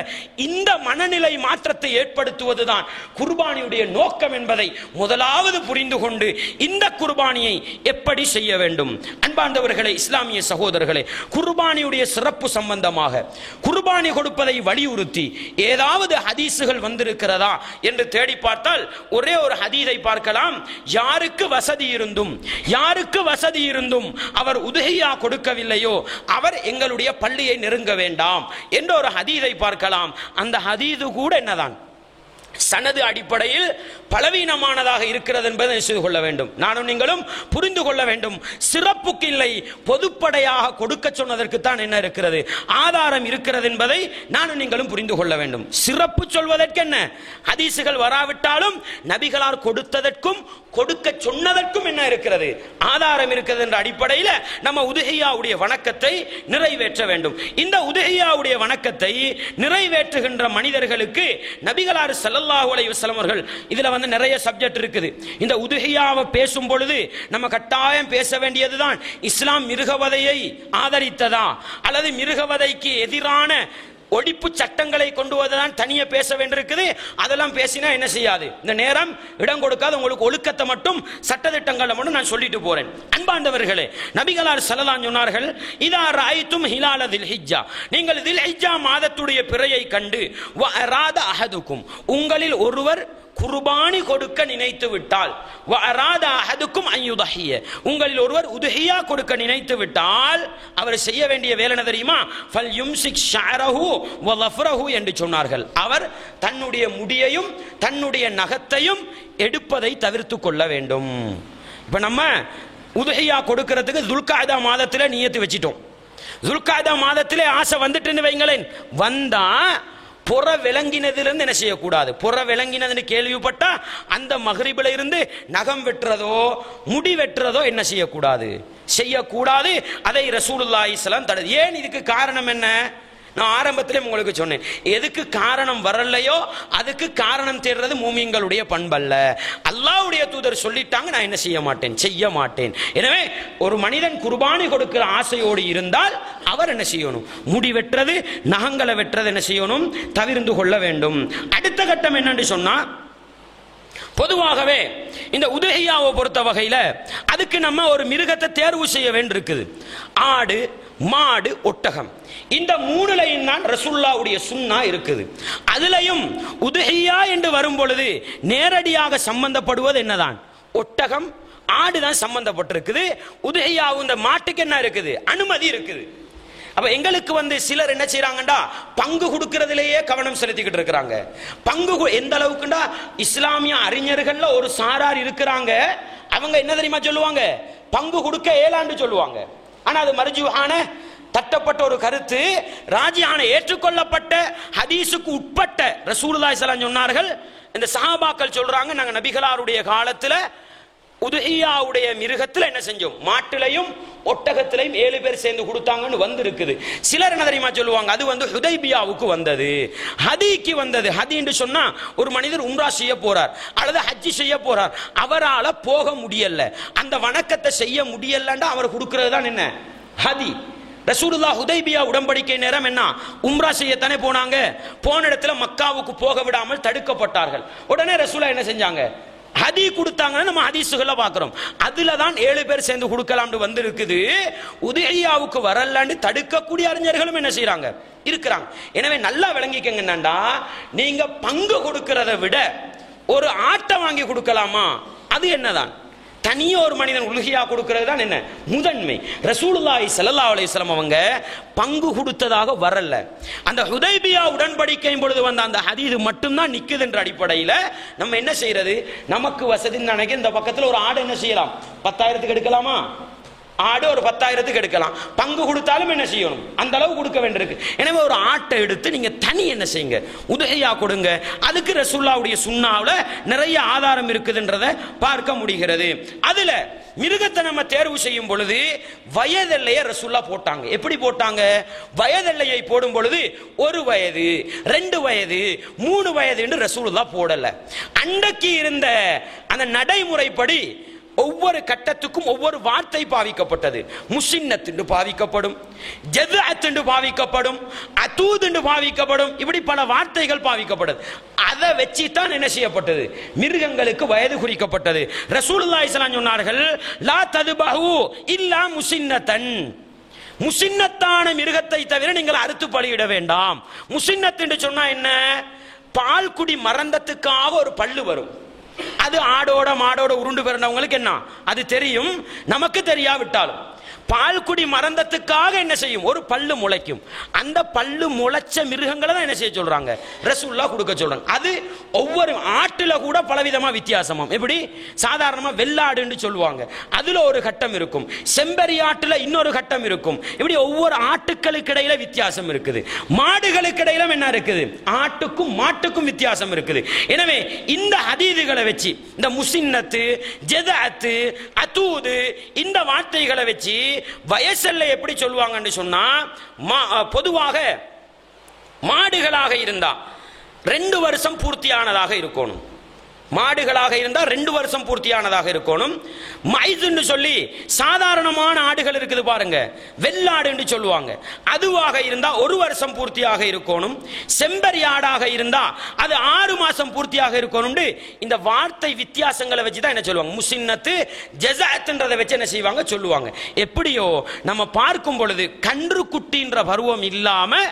இந்த மனநிலை மாற்றத்தை ஏற்படுத்துவதுதான் குர்பானியுடைய நோக்கம் என்பதை முதலாவது புரிந்து கொண்டு இந்த குர்பானியை எப்படி செய்ய வேண்டும். அன்பார்ந்தவர்களே, இஸ்லாமிய சகோதரர்களே, குர்பானியுடைய சிறப்பு சம்பந்தமாக குர்பானி கொடுப்பதை வலியுறுத்தி ஏதாவது ஹதீசுகள் வந்திருக்கிறதா என்று தேடி பார்த்தால் ஒரே ஒரு ஹதீஸை பார்க்கலாம். யாருக்கு வசதி இருந்தும் அவர் உதுஹியா கொடுக்கவில்லையோ அவர் எங்களுடைய பள்ளியை நெருங்க வேண்டாம் என்ற ஒரு ஹதீஸை பார்க்கலாம். அந்த ஹதீது கூட என்னதான் சனது அடிப்படையில் பலவீனமானதாக இருக்கிறது என்பதை செய்து கொள்ள வேண்டும். நானும் நீங்களும் புரிந்து கொள்ள வேண்டும். சிறப்புக்கு இல்லை, பொதுப்படையாக கொடுக்க சொன்னதற்கு தான் என்ன இருக்கிறது, ஆதாரம் இருக்கிறது என்பதை நானும் நீங்களும் புரிந்து கொள்ள வேண்டும். சிறப்பு சொல்வதற்கு என்ன, ஹதீசுகள் வராவிட்டாலும் நபிகளார் கொடுத்ததற்கும் கொடுக்க சொன்னதற்கும் என்ன இருக்கிறது, ஆதாரம் இருக்கிறது என்ற அடிப்படையில் நம்ம உதுஹியாவுடைய வணக்கத்தை நிறைவேற்ற வேண்டும். இந்த உதுஹியாவுடைய வணக்கத்தை நிறைவேற்றுகின்ற மனிதர்களுக்கு நபிகளார் ஸல்லல்லாஹு அலைஹி வஸல்லம் அவர்கள், இதுல வந்து நிறைய சப்ஜெக்ட் இருக்குது. இந்த உதுஹியாவை பேசும் பொழுது நம்ம கட்டாயம் பேச வேண்டியதுதான், இஸ்லாம் மிருகவதையை ஆதரித்ததா அல்லது மிருகவதைக்கு எதிரான ஒழிப்பு சட்டங்களை கொண்டு வந்ததான் தனியே பேச வேண்டியிருக்குது. அதெல்லாம் பேசினா என்ன செய்யாது, இந்த நேரம் இடம் கொடுக்காது. உங்களுக்கு ஒழுக்கத்தை மட்டும் சட்டத்திட்டங்களை மட்டும் நான் சொல்லிட்டு போறேன். அன்பார்ந்தவர்களே, நபிகளார் ஸல்லல்லாஹு அலைஹி சொன்னார்கள், இதா ரஅய்தும் ஹிலால தில்ஹிஜ்ஜா, நீங்கள் தில்ஹிஜ்ஜா மாதத்துடைய பிறையை கண்டு, வ அராத அஹதுக்கும், உங்களில் ஒருவர் குர்பானி கொடுக்க நினைத்து விட்டால், வ அராத அஹதுக்கும் அன் யுதஹிய, உங்களில் ஒருவர் உதுஹியா கொடுக்க நினைத்து விட்டால் அவர் செய்ய வேண்டிய வேலை என்ன தெரியுமா, ஃபல் யும்சிக் ஷஅரஹு வ லஃப்ரஹு என்று சொன்னார்கள். அவர் தன்னுடைய முடியையும் தன்னுடைய நகத்தையும் எடுப்பதை தவிர்த்து கொள்ள வேண்டும். இப்ப நம்ம உதுஹியா கொடுக்கிறதுக்கு துல்காதா மாதத்திலே நியத்து வச்சிட்டோம். துல்காதா மாதத்திலே ஆசை வந்துட்டுன்னு வைங்களேன், வந்தா புற விளங்கினதிலிருந்து என்ன செய்யக்கூடாது. புற விளங்கினதுன்னு கேள்விப்பட்டா அந்த மகரிபில இருந்து நகம் வெட்டுறதோ முடி வெட்டுறதோ என்ன செய்யக்கூடாது, செய்யக்கூடாது. அதை ரசூலுல்லாஹி ஸல்லல்லாஹு அலைஹி வஸல்லம் தடுத்து. ஏன் இதுக்கு காரணம் என்ன? நான் ஆரம்பத்திலே உங்களுக்கு சொன்னேன், எதுக்கு காரணம் வரலையோ அதுக்கு காரணம் தேடுறது மூமின்களுடைய பண்பல்ல. அல்லாஹ்வுடைய தூதர் சொல்லிட்டாங்க, நான் என்ன செய்ய மாட்டேன், செய்ய மாட்டேன். எனவே ஒரு மனிதன் குர்பானி கொடுக்கிற ஆசையோடு இருந்தால் அவர் என்ன செய்யணும், முடி வெட்டுறது நகங்களை வெட்டுறது என்ன செய்யணும், தவிர்த்து கொள்ள வேண்டும். அடுத்த கட்டம் என்னன்னு சொன்னா, பொதுவாகவே இந்த உதுஹியாவை பொறுத்த வகையில் அதுக்கு நம்ம ஒரு மிருகத்தை தேர்வு செய்ய வேண்டியிருக்குது. ஆடு, மாடு, ஒட்டகம், இந்த மூணுலையும் தான் ரசூலுல்லாஹ்வுடைய சுன்னா இருக்குது. அதுலயும் உதுஹியா என்று வரும் பொழுது நேரடியாக சம்பந்தப்படுவது என்னதான், ஒட்டகம், ஆடு தான் சம்பந்தப்பட்டிருக்குது. உதுஹியா இந்த மாட்டுக்கு என்ன இருக்குது, அனுமதி இருக்குது. அப்ப எங்களுக்கு சிலர் என்ன செய்யறாங்கடா, பங்கு கொடுக்கறதுலயே கவனம் செலுத்திக்கிட்டு இருக்கிறாங்க. பங்கு எந்த அளவுக்குண்டா, இஸ்லாமிய அறிஞர்கள்ல ஒரு சாரார் இருக்கிறாங்க, அவங்க என்ன தெரியுமா சொல்லுவாங்க, பங்கு கொடுக்க ஏலாண்டு சொல்லுவாங்க. ஆனா அது மர்ஜூஹான தட்டப்பட்ட ஒரு கருத்து, ராஜியான ஏற்றுக்கொள்ளப்பட்ட ஹதீஸுக்கு உட்பட்ட ரசூலுல்லாஹி ஸல்லல்லாஹு அலைஹி வஸல்லம் சொன்னார்கள். இந்த சஹாபாக்கள் சொல்றாங்க, நாங்க நபிகளாருடைய காலத்துல உதுஹியாவுடைய மிருகத்துல என்ன செஞ்சோம், மாட்டிலையும் ஒட்டகத்திலையும் 7 பேர் சேர்ந்து கொடுத்தாங்கன்னு வந்திருக்குது. சிலர் என்ன தெரியுமா சொல்லுவாங்க, அது ஹுதைபியாவுக்கு வந்தது, ஹதிக்கு வந்தது. ஹதி என்று சொன்னா ஒரு மனிதர் உம்ரா செய்ய போறார் அல்லது ஹஜ்ஜி செய்ய போறார், அவரால் போக முடியல, அந்த வணக்கத்தை செய்ய முடியலன்னா அவர் கொடுக்கிறது தான் என்ன, ஹதி. ரசூலுல்லாஹ் ஹுதைபியா உடன்படிக்கை நேரம் என்ன, உம்ரா செய்யத்தானே போனாங்க. போன இடத்துல மக்காவுக்கு போக விடாமல் தடுக்கப்பட்டார்கள். உடனே ரசூலுல்லாஹ் என்ன செஞ்சாங்க, ஹதி கொடுத்தாங்கன்னு நம்ம ஹதீசுகளை பார்க்கிறோம். அதுல தான் 7 பேர் சேர்ந்து கொடுக்கலாம்னு வந்திருக்குது. உதுஹியாவுக்கு வரலன்னு தடுக்கக்கூடிய அறிஞர்களும் என்ன செய்யறாங்க, இருக்கிறாங்க. எனவே நல்லா விளங்கிக்கங்க, என்னண்டா நீங்க பங்கு கொடுக்கிறத விட ஒரு ஆட்டை வாங்கி கொடுக்கலாமா, அது என்னதான் தனியே ஒரு மனிதன் உலுஹியா கொடுக்கிறது தான் என்ன முதன்மை. ரசூலுல்லாஹி ஸல்லல்லாஹு அலைஹி வஸல்லம் அவங்க பங்கு கொடுத்ததாக வரல. அந்த ஹுதைபியா உடன்படிக்கையின் பொழுது வந்த அந்த ஹதீஸ் மட்டும்தான் நிக்குது என்ற அடிப்படையில் நம்ம என்ன செய்யறது, நமக்கு வசதி நினைக்க இந்த பக்கத்தில் ஒரு ஆடு என்ன செய்யலாம், 10,000க்கு எடுக்கலாமா, ஆடு ஒரு 10,000க்கு எடுக்கலாம். பங்கு கொடுத்தாலும் என்ன செய்யணும், அந்த அளவு கொடுக்க வேண்டியிருக்கு. எனவே ஒரு ஆட்டை எடுத்து நீங்க தனி என்ன செய்யுங்க, உதுஹியா கொடுங்க. அதுக்கு ரசூலுல்லாஹ்வுடைய சுன்னாவுல நிறைய ஆதாரம் இருக்குதுன்றதை பார்க்க முடிகிறது. அதுல மிருகத்தை நம்ம தேர்வு செய்யும் பொழுது வயதெல்லையை ரசூலுல்லாஹ் போட்டாங்க. எப்படி போட்டாங்க, வயதெல்லையை போடும் பொழுது 1 வயது, 2 வயது, 3 வயது என்று ரசூலுல்லாஹ் போடல. அன்றைக்கு இருந்த அந்த நடைமுறைப்படி ஒவ்வொரு கட்டத்துக்கும் ஒவ்வொரு வார்த்தை பாவிக்கப்பட்டது. முஸின்னத் என்று பாவிக்கப்படும், ஜத்அத் என்று பாவிக்கப்படும், அதூத் என்று பாவிக்கப்படும், இப்படி பல வார்த்தைகள் பாவிக்கப்பட்டது. அதை வச்சு தான் என்ன செய்யப்பட்டது, மிருகங்களுக்கு வயது குறிக்கப்பட்டது. ரசூலுல்லாஹி ஸல்லல்லாஹு அலைஹி வஸல்லம் சொன்னார்கள், லா ததுபஹு இல்லா முஸின்னதன், முஸின்னத்தான மிருகத்தை தவிர நீங்கள் அறுத்து பலியிட வேண்டாம். முஸின்னத் என்று சொன்னா என்ன, பால் குடி மறந்ததுக்காக ஒரு பல்லு வரும், அது ஆடோட மாடோட உருண்டு பிறந்தவங்களுக்கு என்ன அது தெரியும், நமக்கு தெரியாவிட்டாலும் பால்குடி மறந்ததுக்காக என்ன செய்யும், ஒரு பல்லு முளைக்கும். அந்த பல்லு முளைச்ச மிருகங்களை தான் என்ன செய்ய சொல்றாங்க, ரசூலுல்லாஹ் கொடுக்க சொல்றாங்க. அது ஒவ்வொரு ஆட்டுல கூட பலவிதமா வித்தியாசமா, எப்படி சாதாரணமா வெள்ளாடுன்னு சொல்லுவாங்க, அதுல ஒரு கட்டம் இருக்கும், செம்பரி ஆட்டுல இன்னொரு கட்டம் இருக்கும். இப்படி ஒவ்வொரு ஆட்டுக்களுக்கு இடையில வித்தியாசம் இருக்குது. மாடுகளுக்கு இடையில என்ன இருக்குது, ஆட்டுக்கும் மாட்டுக்கும் வித்தியாசம் இருக்குது. எனவே இந்த ஹதீதுகளை வச்சு இந்த முஸின்னத்து, ஜத்அத்து, அதூது இந்த வார்த்தைகளை வச்சு வயசல்ல எப்படி சொல்லுவாங்கன்னு சொன்னா, பொதுவாக மாடுகளாக இருந்தா 2 வருஷம் பூர்த்தியானதாக இருக்கணும். மாடுகளாக இருந்தால் 2 வருஷம் பூர்த்தியானதாக இருக்கணும். மைதுன்னு சொல்லி சாதாரணமான ஆடுகள் இருக்குது பாருங்க, வெள்ளாடு என்று சொல்லுவாங்க, அதுவாக இருந்தா 1 வருஷம் பூர்த்தியாக இருக்கணும். செம்பரி ஆடாக இருந்தா அது 6 மாசம் பூர்த்தியாக இருக்கணும். இந்த வார்த்தை வித்தியாசங்களை வச்சு தான் என்ன சொல்லுவாங்க, முஸின்னத்து ஜஸஅத்ன்றதை வச்சு என்ன செய்வாங்க சொல்லுவாங்க. எப்படியோ நம்ம பார்க்கும் பொழுது கன்று குட்டின்ற பருவம் இல்லாம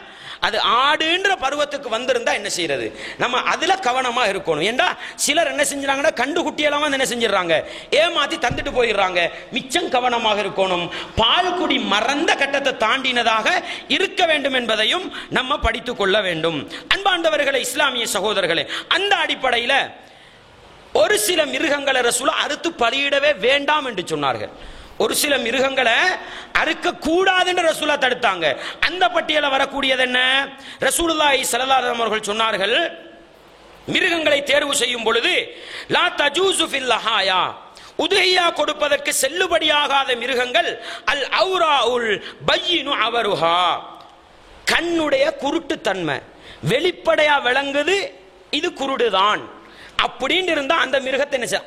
அது ஆடுன்ற பருவத்துக்கு வந்திருந்தா என்ன செய்யறது, நம்ம அதுல கவனமா இருக்கணும். ஏண்டா சிலர் என்ன செஞ்சாங்கன்னா கண்டு குட்டியெல்லாம் என்ன செஞ்சிடறாங்க, ஏமாத்தி தந்துட்டு போயிடுறாங்க. மிச்சம் கவனமாக இருக்கணும். பால்குடி மறந்த கட்டத்தை தாண்டினதாக இருக்க வேண்டும் என்பதையும் நம்ம படித்துக் கொள்ள வேண்டும். அன்பாண்டவர்களே, இஸ்லாமிய சகோதரர்களே, அந்த அடிப்படையில் ஒரு சில மிருகங்களை ரசூலுல்லாஹ் அறுத்து பலியிடவே வேண்டாம் என்று சொன்னார்கள். ஒரு சில மிருகங்களை அறுக்க கூடாதுன்னு ரசூலா தடுத்தாங்க. அந்த பட்டியல வரக்கூடியது என்ன? ரசூலுல்லாஹி ஸல்லல்லாஹு அலைஹி வஸல்லம் அவர்கள் சொன்னார்கள், மிருகங்களை தேர்வு செய்யும் பொழுது லா தஜூசு ஃபில் லஹாயா, உதுஹியா கொடுப்பதற்கு செல்லுபடியாகாத மிருகங்கள் அல் ஔராஉல் பய்யினு அவருஹா, கண்ணுடைய குருட்டு தன்மை வெளிப்படையா விளங்குது, இது குருடுதான் அப்படின்னு இருந்தா அந்த மிருகத்தை என்ன செய்ய,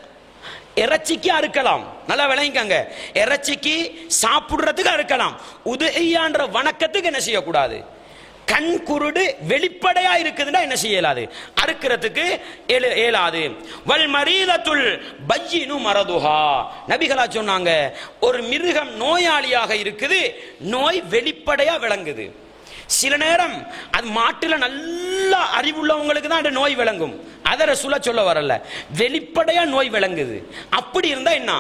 இறைச்சிக்கு அறுக்கலாம். நல்லா விளங்கிக்கங்க, இறைச்சிக்கு சாப்பிடுறதுக்கு அறுக்கலாம். உதுஹியான்ற வணக்கத்துக்கு என்ன செய்யக்கூடாது, கண் குருடு வெளிப்படையா இருக்குதுன்னா என்ன செய்யலாது, அறுக்கிறதுக்கு இயலாது. வல் மரீதத்துல் பய்யினு மரதுஹா, நபிகளா சொன்னாங்க, ஒரு மிருகம் நோயாளியாக இருக்குது, நோய் வெளிப்படையா விளங்குது. சில நேரம் அது மாட்டுல நல்ல அறிவுள்ளவங்களுக்கு தான் அந்த நோய் விளங்கும், அதை ரசூலா சொல்ல வரல, வெளிப்படையா நோய் விளங்குது. அப்படி இருந்தா என்ன,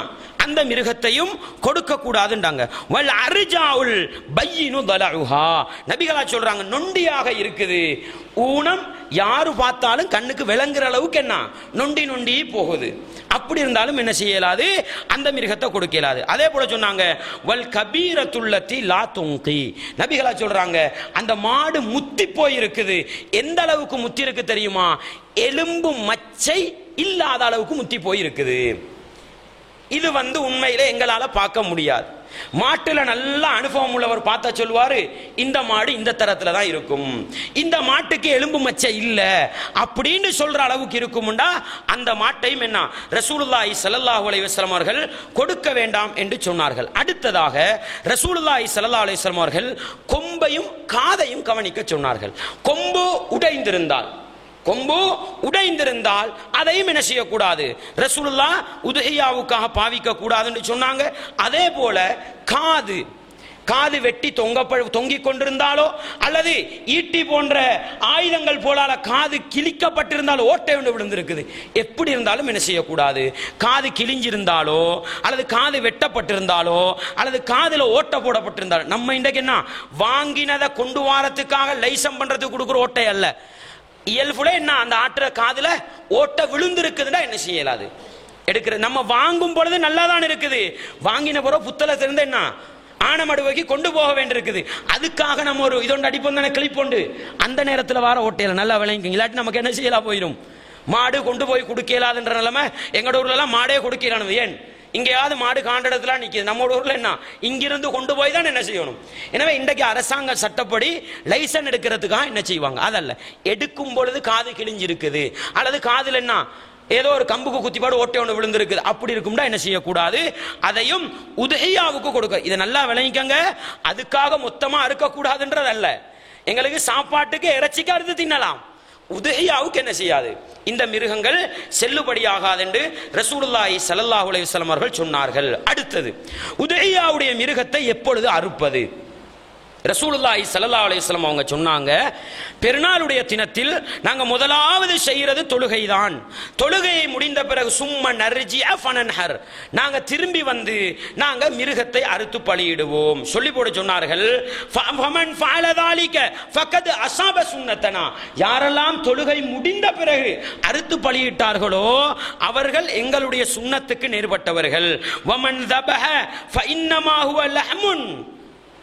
அந்த மிருகத்தையும் கொடுக்க கூடாதுன்றாங்க. வல் அர்ஜாஉல் பய்யினு தலஉஹா, நபிகளா சொல்றாங்க, நொண்டியாக இருக்குது, ஊனம் யாரு பார்த்தாலும் கண்ணுக்கு விளங்குற அளவுக்கு என்ன நொண்டி நொண்டி போகுது, அப்படி இருந்தாலும் என்ன செய்யலாது, அந்த மிருகத்தை கொடுக்க இயலாது. அதே போல சொன்னாங்க, வல் கபீரத்துல்லத்தி லா துங்கி, நபிகளா சொல்றாங்க, அந்த மாடு முத்தி போய் இருக்குது, எந்த அளவுக்கு முத்தி இருக்கு தெரியுமா, எலும்பு மச்சை இல்லாத அளவுக்கு முத்தி போய் இருக்குது. இது உண்மையிலே எங்களால பார்க்க முடியாது. மாட்டுல நல்ல அனுபவம் உள்ளவர் பார்த்தா சொல்லுவாரு, இந்த மாடு இந்த தரத்துல தான் இருக்கும், இந்த மாட்டுக்கு எலும்பு மச்சை இல்ல அப்படின்னு சொல்ற அளவுக்கு இருக்கும்டா, அந்த மாட்டையும் என்ன ரசூலுல்லாஹி ஸல்லல்லாஹு அலைஹி வஸல்லம் அவர்கள் கொடுக்க வேண்டாம் என்று சொன்னார்கள். அடுத்ததாக ரசூலுல்லாஹி ஸல்லல்லாஹு அலைஹி வஸல்லம் அவர்கள் கொம்பையும் காதையும் கவனிக்க சொன்னார்கள். கொம்பு உடைந்திருந்தால் அதையும் என்ன செய்யக்கூடாது, ரசூலுல்லாஹ் உதுஹியாவுக்காக பாவிக்க கூடாதுன்னு சொன்னாங்க. அதே போல காது வெட்டி தொங்கிக் கொண்டிருந்தாலோ அல்லது ஈட்டி போன்ற ஆயுதங்கள் போலால காது கிழிக்கப்பட்டிருந்தாலோ, ஓட்டை ஒன்று விழுந்திருக்குது, எப்படி இருந்தாலும் என்ன செய்யக்கூடாது, காது கிழிஞ்சிருந்தாலோ அல்லது காது வெட்டப்பட்டிருந்தாலோ அல்லது காதுல ஓட்ட போடப்பட்டிருந்தாலோ, நம்ம இன்றைக்கு என்ன வாங்கினதை கொண்டு வாரத்துக்காக லைசம் பண்றதுக்கு கொடுக்குற ஓட்டை அல்ல, இயல்புல என்ன அந்த ஆற்ற காதுல ஓட்ட விழுந்திருக்குதுன்னா என்ன செய்யலாது எடுக்கிற. நம்ம வாங்கும் பொழுது நல்லா தான் இருக்குது, வாங்கின பிறகு புத்தகத்துல இருந்து என்ன ஆனமடுவைக்கு கொண்டு போக வேண்டியிருக்குது, அதுக்காக நம்ம ஒரு இதொண்டு அடிப்போம் தானே கிளிப்போண்டு, அந்த நேரத்தில் வர ஓட்டையில நல்லா விளங்கிங்க, இல்லாட்டி நமக்கு என்ன செய்யலாம் போயிடும், மாடு கொண்டு போய் கொடுக்கலாதுன்ற நிலைமை. எங்களோட ஊர்ல எல்லாம் மாடே கொடுக்கலானது, ஏன் இங்கேயாவது மாடு காண்ட இடத்துல நிற்கிது, நம்ம ஊர்ல என்ன இங்கிருந்து கொண்டு போய் தான் என்ன செய்யணும். எனவே இன்றைக்கு அரசாங்க சட்டப்படி லைசன்ஸ் எடுக்கிறதுக்காக என்ன செய்வாங்க, அதல்ல எடுக்கும் பொழுது காது கிழிஞ்சிருக்குது அல்லது காதுல என்ன ஏதோ ஒரு கம்புக்கு குத்திப்பாடு ஓட்டை ஒன்று விழுந்திருக்குது, அப்படி இருக்கும்டா என்ன செய்யக்கூடாது, அதையும் உதுஹியாவுக்கு கொடுக்க. இதை நல்லா விளங்கிக்கங்க, அதுக்காக மொத்தமா அறுக்கக்கூடாதுன்றது அல்ல, எங்களுக்கு சாப்பாட்டுக்கு இறைச்சிக்கு அறுத்து தின்னலாம், உதுஹியாவுக்கு என்ன செய்யாது, இந்த மிருகங்கள் செல்லுபடியாகாது என்று ரசூலுல்லாஹி ஸல்லல்லாஹு அலைஹி வஸல்லம் அவர்கள் சொன்னார்கள். அடுத்தது, உதுஹியாவுடைய மிருகத்தை எப்பொழுது அறுப்பது? ரசூலுல்லாஹி ஸல்லல்லாஹு அலைஹி வஸல்லம் அவங்க சொன்னாங்க, பெருநாளுடைய தினத்தில் நாங்க முதலாவது செய்யறது தொழுகைதான், தொழுகையை முடிந்த பிறகு சும்ம நர்ஜிஅ ஃபனன்ஹர், நாங்க திரும்பி வந்து நாங்க மிருகத்தை அறுத்து பலியிடுவோம் சொல்லி போட சொன்னார்கள். ஃபமன் ஃபஅல ذلك ஃபகத் அஸாப சுன்னத்தனா, யாரெல்லாம் தொழுகை முடிந்த பிறகு அறுத்து பலியிட்டார்களோ அவர்கள் எங்களுடைய சுன்னத்துக்கு நேர்பட்டவர்கள். வமன் ذبح فإنما هو لحم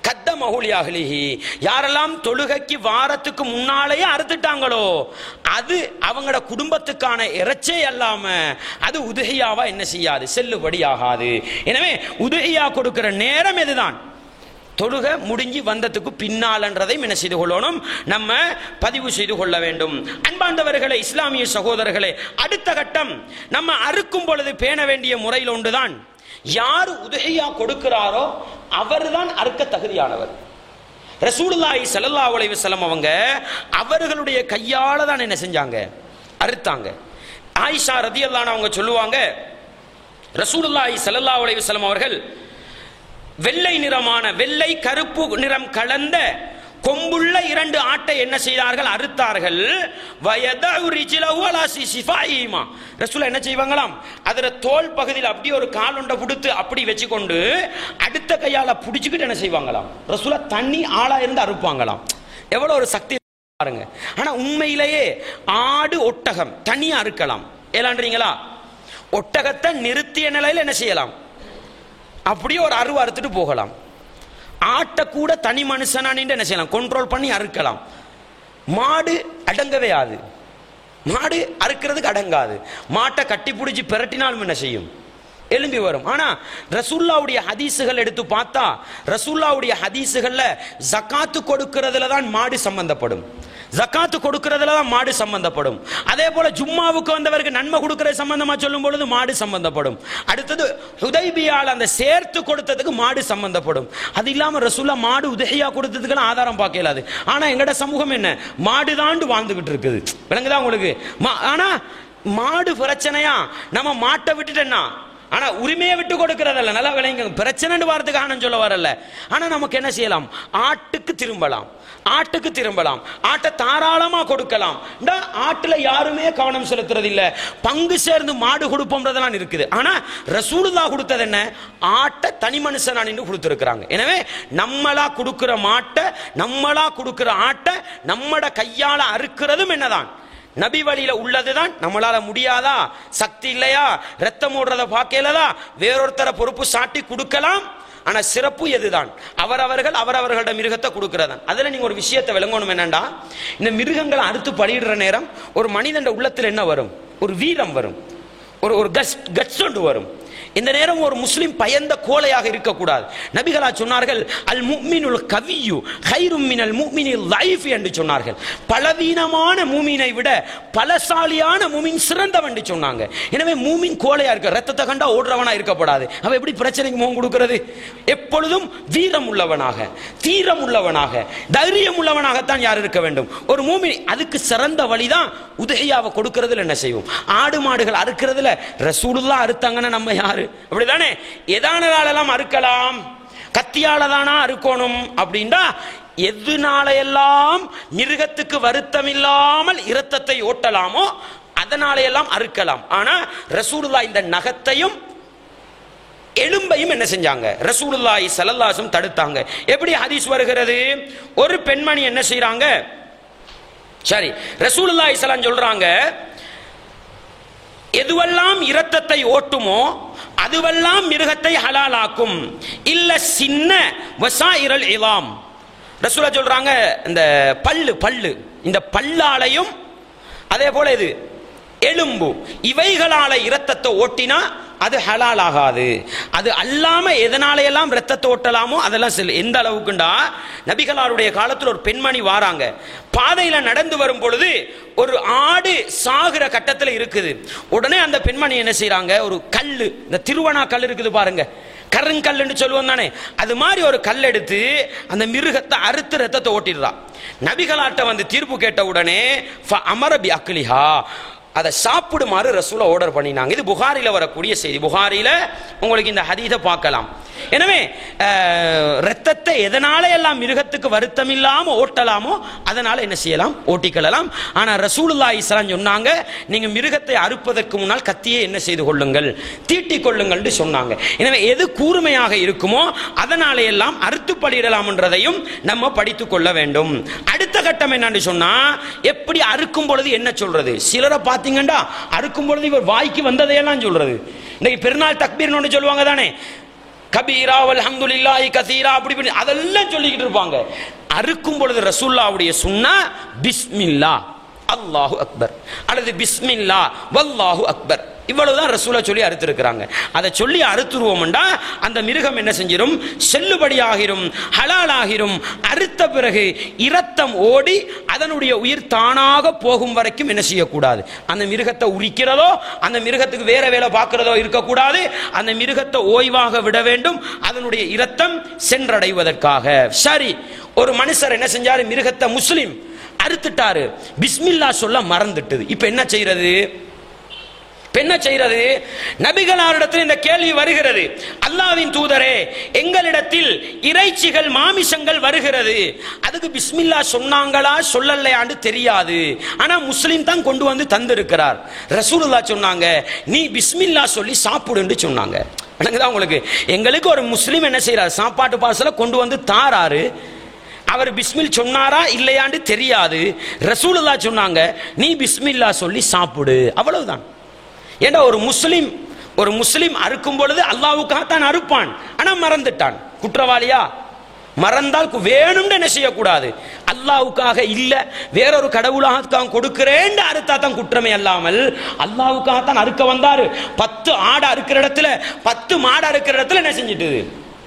கத்தமஹுலியாஹ்லிஹி, யாரெல்லாம் தொழுகைக்கு வாரத்துக்கு முன்னாலேயே அறுத்துட்டாங்களோ அது அவங்களோட குடும்பத்துக்கான இறைச்சே அல்லாம அது உதுஹியாவா என்ன செய்யாது, செல்லுபடி ஆகாது. எனவே உதுஹியா கொடுக்கிற நேரம் எதுதான், தொழுகை முடிஞ்சு வந்ததுக்கு பின்னாலன்றதை என்ன செய்து கொள்ளணும், நம்ம பதிவு செய்து கொள்ள வேண்டும். அன்பாண்டவர்களே, இஸ்லாமிய சகோதரர்களே, அடுத்த கட்டம் நம்ம அறுக்கும் பொழுது பேண வேண்டிய முறையில் ஒன்றுதான், யார் உதுஹியா கொடுக்கிறாரோ அவர்தான் அறுக்க தகுதியானவர். ரசூலுல்லாஹி ஸல்லல்லாஹு அலைஹி வஸல்லம் அவங்க அவர்களுடைய கையால தான் என்ன செஞ்சாங்க, அறுத்தாங்க. ஆயிஷா ரதியல்லாஹு அன்ஹா அவங்க சொல்லுவாங்க, ரசூலுல்லாஹி ஸல்லல்லாஹு அலைஹி வஸல்லம் அவர்கள் வெள்ளை நிறமான வெள்ளை கருப்பு நிறம் கலந்த கொம்புள்ள 2 ஆட்டை என்ன செய்தார்கள், அறுத்தார்கள். ரசூலுல்லாஹ் என்ன செய்வாங்களாம், அதுல தோல் பகுதியில் அப்படியே ஒரு கால் ஒன்றை புடித்து அப்படி வச்சுக்கொண்டு அடுத்த கையால புடிச்சுக்கிட்டு என்ன செய்வாங்களாம், ரசூலுல்லாஹ் தண்ணி ஆளா இருந்து அறுப்பாங்களாம். எவ்வளவு ஒரு சக்தி பாருங்க. ஆனா உண்மையிலேயே ஆடு ஒட்டகம் தனியா அறுக்கலாம், ஏலான்றீங்களா, ஒட்டகத்தை நிறுத்திய நிலையில் என்ன செய்யலாம், அப்படியே ஒரு அருவ அறுத்துட்டு போகலாம். ஆட்டை கூட தனி மனுஷனானு என்ன செய்யலாம், கண்ட்ரோல் பண்ணி அறுக்கலாம். மாடு அடங்கவே ஆகுது, மாடு அறுக்கிறதுக்கு அடங்காது. மாட்டை கட்டி பிடிச்சி பிரட்டினாலும் என்ன செய்யும், எழும்பி வரும். ஆனா ரசூலுல்லாஹ்வுடைய ஹதீசுகள் எடுத்து பார்த்தா ரசூலுல்லாஹ்வுடைய ஹதீசுகள்ல ஜகாத்து கொடுக்கிறதுல தான் மாடு சம்பந்தப்படும், ஜகாத்து கொடுக்கிறதுல தான் மாடு சம்பந்தப்படும். அதே போல ஜும்மாவுக்கு வந்தவருக்கு நன்மை கொடுக்கிற சம்பந்தமா சொல்லும் பொழுது மாடு சம்பந்தப்படும். அடுத்தது ஹுதைபியால அந்த சேர்த்து கொடுத்ததுக்கு மாடு சம்பந்தப்படும். அது இல்லாம ரசூலுல்லாஹ் மாடு உதஹியா கொடுத்ததுக்கு ஆதாரம் பார்க்க இயலாது. ஆனா எங்கட சமூகம் என்ன, மாடு தாண்டு வாழ்ந்துகிட்டு இருக்குது. விளங்குதா உங்களுக்கு? ஆனா மாடு பிரச்சனையா, நம்ம மாட்டை விட்டுட்டேன்னா, ஆனா உரிமையை விட்டு கொடுக்கிறதல்ல, நல்லா விளங்க, பிரச்சனை வாரத்துக்காக நான் சொல்ல வரல. ஆனா நமக்கு என்ன செய்யலாம், ஆட்டுக்கு திரும்பலாம், ஆட்டுக்கு திரும்பலாம், ஆட்டை தாராளமா கொடுக்கலாம். ஆட்டுல யாருமே கவனம் செலுத்துறது இல்ல, பங்கு சேர்ந்து மாடு கொடுப்போம்ன்றதெல்லாம் இருக்குது. ஆனா ரசூலுல்லாஹ் கொடுத்தது என்ன, ஆட்டை தனி மனுஷனா நின்று கொடுத்திருக்கிறாங்க. எனவே நம்மளா கொடுக்கிற மாட்டை, நம்மளா கொடுக்கிற ஆட்டை நம்மட கையால அறுக்கிறதும் என்னதான், நபி வழியில உள்ளதுதான். நம்மளால முடியாதா, சக்தி இல்லையா, ரத்தம் ஓடுறத பார்க்கலதா, வேறொருத்தர பொறுப்பு சாட்டி கொடுக்கலாம். ஆனா சிறப்பு எதுதான், அவரவர்களோட மிருகத்தை கொடுக்கிறதான். அதுல நீங்க ஒரு விஷயத்தை விளங்கணும், என்னண்டா, இந்த மிருகங்களை அறுத்து பலியிடுற நேரம் ஒரு மனிதன் உள்ளத்தில் என்ன வரும், ஒரு வீரம் வரும், ஒரு கட்ஸ் ஒன்று வரும். இந்த நேரம் ஒரு முஸ்லிம் பயந்த கோழையாக இருக்கக்கூடாது. நபிகளா சொன்னார்கள், அல் முஃமினுல் கவியு கைரும் மினல் முஃமினில் லைஃப் என்று சொன்னார்கள். பலவீனமான மூமினை விட பலசாலியான மூமின் சிறந்தவன் என்று சொன்னாங்க. எனவே மூமின் கோழையா இருக்க, ரத்தத்தை கண்டா ஓடுறவனா இருக்கப்படாது. அவன் எப்படி பிரச்சனைக்கு முகம் கொடுக்கிறது, எப்பொழுதும் வீரம் உள்ளவனாக, தீரம் உள்ளவனாக, தைரியம் உள்ளவனாகத்தான் யார் இருக்க வேண்டும், ஒரு மூமின். அதுக்கு சிறந்த வழிதான் உதஹியாவை கொடுக்கிறதுல என்ன செய்வோம், ஆடு மாடுகள் அறுக்கிறதுல ரசூலுல்லாஹ் அறுத்தாங்கன்னா நம்ம யாரு, அப்படிதானே? எதானெல்லாம் அறுக்கலாம், கத்தியால தானா அறுக்கணும் அப்படின்னா, எதுனால எல்லாம் மிருகத்துக்கு வருத்தம் இல்லாமல் இரத்தத்தை ஓட்டலாமோ அதனால எல்லாம் அறுக்கலாம். ஆனா ரசூலுல்லாஹ் இந்த நகத்தையும் எலும்பையும் என்ன செஞ்சாங்க, ரசூலுல்லாஹி ஸல்லல்லாஹு அலைஹி வஸல்லம் தடுத்தாங்க. எப்படி ஹதீஸ் வருகிறது, ஒரு பெண்மணி என்ன செய்றாங்க, சரி ரசூலுல்லாஹி ஸல்லல்லாஹு அலைஹி வஸல்லம் சொல்றாங்க, எதுவெல்லாம் இரத்தத்தை ஓட்டுமோ அதுவெல்லாம் மிருகத்தை ஹலாலாக்கும், இல்ல சின்ன வசாயிரல் இலாம். ரசூலுல்லாஹ் சொல்றாங்க, இந்த பல்லு இந்த பல்லாலையும் அதே போல இது எலும்பு இவைகளால இரத்தத்தை ஓட்டினா அது ஹலால் ஆகாது. அது அல்லாம எதனால எல்லாம் ரத்தத்தை ஓட்டலாமோ அதெல்லாம் எந்த அளவுக்குண்டா, நபிகளாருடைய காலத்தில் ஒரு பெண்மணி வாராங்க, பாதையில நடந்து வரும் பொழுது ஒரு ஆடு சாகுற கட்டத்தில் இருக்குது. உடனே அந்த பெண்மணி என்ன செய்யறாங்க, ஒரு கல்லு, இந்த திருவண்ணா கல் இருக்குது பாருங்க, கருங்கல்லுன்னு சொல்லுவோம் தானே, அது மாதிரி ஒரு கல் எடுத்து அந்த மிருகத்தை அறுத்து ரத்தத்தை ஓட்டிடுறா. நபிகளாட்ட வந்து தீர்ப்பு கேட்ட உடனே அமரபி அக்லிஹா, அதை சாப்பிடுமாறு ரசூலா ஆர்டர் பண்ணினாங்க. இது புகாரில வரக்கூடிய செய்தி, புகாரில உங்களுக்கு இந்த ஹதீஸை பார்க்கலாம். எனவே ரத்தத்தை எதனால எல்லாம் மிருகத்துக்கு வருத்தம் இல்லாம ஓட்டலாமோ அதனால என்ன செய்யலாம், ஓட்டிக்கலாம். ஆனா ரசூலுல்லாஹி ஸல்லல்லாஹு அலைஹி வஸல்லம் சொன்னாங்க, நீங்க மிருகத்தை அறுப்பதற்கு முன்னால் கத்தியை என்ன செய்து கொள்ளுங்கள், தீட்டிக் கொள்ளுங்கள் சொன்னாங்க. எனவே எது கூர்மையாக இருக்குமோ அதனால எல்லாம் அறுத்து பலியிடலாம் என்றதையும் நம்ம படித்துக் கொள்ள வேண்டும். அடுத்த கட்டம் என்னன்னு சொன்னா, எப்படி அறுக்கும் பொழுது என்ன சொல்றது. சிலரை பாத்தீங்கன்னா அறுக்கும் பொழுது இவர் வாய்க்கு வந்ததையெல்லாம் சொல்றது. இன்னைக்கு பெருநாள் தக்பீர்னு சொல்லுவாங்க தானே, கபீரா வல்ஹம்துலில்லாஹி கஸீரா, அப்படி அதெல்லாம் சொல்லிக்கிட்டு இருப்பாங்க. அறுக்கும் பொழுது ரசூலுல்லாஹ்வுடைய சுன்னா பிஸ்மில்லாஹ் அல்லாஹு அக்பர் அல்லது பிஸ்மில்லாஹ் வல்லாஹு அக்பர், இவ்வளவுதான் ரசூலா சொல்லி அறுத்திருக்கிறாங்க. அதை சொல்லி அறுத்துருவோம்டா அந்த மிருகம் என்ன செஞ்சிடும், செல்லுபடியாகிரும், ஹலாலாகிரும். அறுத்த பிறகு இரத்தம் ஓடி அதனுடைய உயிர் தானாக போகும் வரைக்கும் என்ன செய்யக்கூடாது, அந்த மிருகத்தை உரிக்கிறதோ அந்த மிருகத்துக்கு வேற வேலை பார்க்கிறதோ இருக்கக்கூடாது. அந்த மிருகத்தை ஓய்வாக விட வேண்டும், அதனுடைய இரத்தம் சென்றடைவதற்காக. சரி, ஒரு மனுஷர் என்ன செஞ்சாரு, மிருகத்தை முஸ்லிம் அறுத்துட்டாரு, பிஸ்மில்லாஹ் சொல்ல மறந்துட்டது. இப்ப என்ன செய்யறது, நபிகளாரிடத்தில் இந்த கேள்வி வருகிறது, அல்லாஹ்வின் தூதரே, எங்களிடத்தில் இறைச்சிகள் மாமிசங்கள் வருகிறது, அதுக்கு பிஸ்மில்லாஹ் சொன்னாங்களா சொல்லலையான்னு தெரியாது, ஆனா முஸ்லிம் தான் கொண்டு வந்து தந்திருக்கிறார். ரசூலுல்லாஹ் சொன்னாங்க, நீ பிஸ்மில்லாஹ் சொல்லி சாப்பிடுன்னு சொன்னாங்க. உங்களுக்கு எங்களுக்கு ஒரு முஸ்லிம் என்ன செய்யறாரு, சாப்பாட்டு பார்சலை கொண்டு வந்து தாராரு, அவர் பிஸ்மில் சொன்னாரா இல்லையான்னு தெரியாது. ரசூலுல்லாஹ் சொன்னாங்க, நீ பிஸ்மில்லாஹ் சொல்லி சாப்பிடு, அவ்வளவுதான். ஏண்டா ஒரு முஸ்லிம் ஒரு முஸ்லிம் அறுக்கும் பொழுது அல்லாஹ்வுக்காகத்தான் அறுப்பான், ஆனா மறந்துட்டான். குற்றவாளியா? மறந்தால் வேணும்னு என்ன செய்யக்கூடாது, அல்லாஹ்வுக்காக இல்ல வேறொரு கடவுளாக கொடுக்கிறேன் அறுத்தா தான் குற்றமே அல்லாமல் அல்லாஹ்வுக்காகத்தான் அறுக்க வந்தாரு. 10 ஆடு அறுக்கிற இடத்துல 10 மாடு அறுக்கிற இடத்துல என்ன செஞ்சிட்டு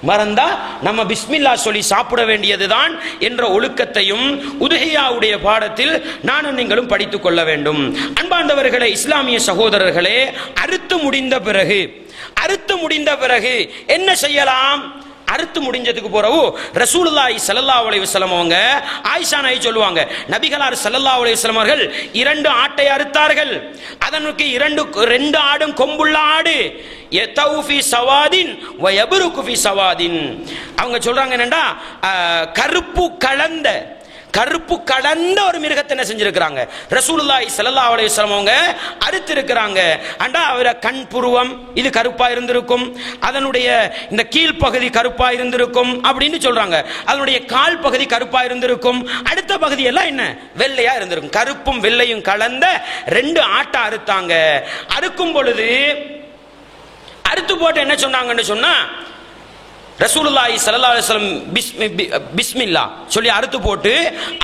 மறந்தா நம்ம பிஸ்மில்லா சொல்லி சாப்பிட வேண்டியதுதான் என்ற ஒழுக்கத்தையும் உதுஹியாவுடைய பாடத்தில் நானும் நீங்களும் படித்துக் கொள்ள வேண்டும். அன்பார்ந்தவர்களே, இஸ்லாமிய சகோதரர்களே, அறுத்து முடிந்த பிறகு என்ன செய்யலாம்? அறுத்து முடிஞ்சதுக்கு பிறகு ரசூலுல்லாஹி ஸல்லல்லாஹு அலைஹி வஸல்லம் அவங்க ஆயிஷா நாயகி சொல்லுவாங்க, நபிகளார் ஸல்லல்லாஹு அலைஹி வஸல்லம் அவர்கள் 2 ஆட்டை அறுத்தார்கள். அதனுக்கு 2 ஆடும் கொம்புள்ள ஆடு, யதௌஃபி சவாதின் வ யப்ருக்கு ஃபி சவாதின். அவங்க சொல்றாங்க என்னடா, கருப்பு கலந்த ஒரு மிருகத்தை என்ன செஞ்சிருக்கிறாங்க ரசூலுல்லாஹி ஸல்லல்லாஹு அலைஹி வஸல்லம் அவங்க அறுத்து இருக்கிறாங்க. அண்டா அவர கண் புருவம் இது கருப்பா இருந்திருக்கும், அதனுடைய இந்த கீழ் பகுதி கருப்பா இருந்திருக்கும் அப்படின்னு சொல்றாங்க. அதனுடைய கால் பகுதி கருப்பா இருந்திருக்கும், அடுத்த பகுதி எல்லாம் என்ன வெள்ளையா இருந்திருக்கும். கருப்பும் வெள்ளையும் கலந்த 2 ஆட்டை அறுத்தாங்க. அறுக்கும் பொழுது அறுத்து போட்டு என்ன சொன்னாங்கன்னு சொன்னா, ரசூலுல்லாஹி ஸல்லல்லாஹு அலைஹி வஸல்லம் பிஸ்மில்லா சொல்லி அறுத்து போட்டு,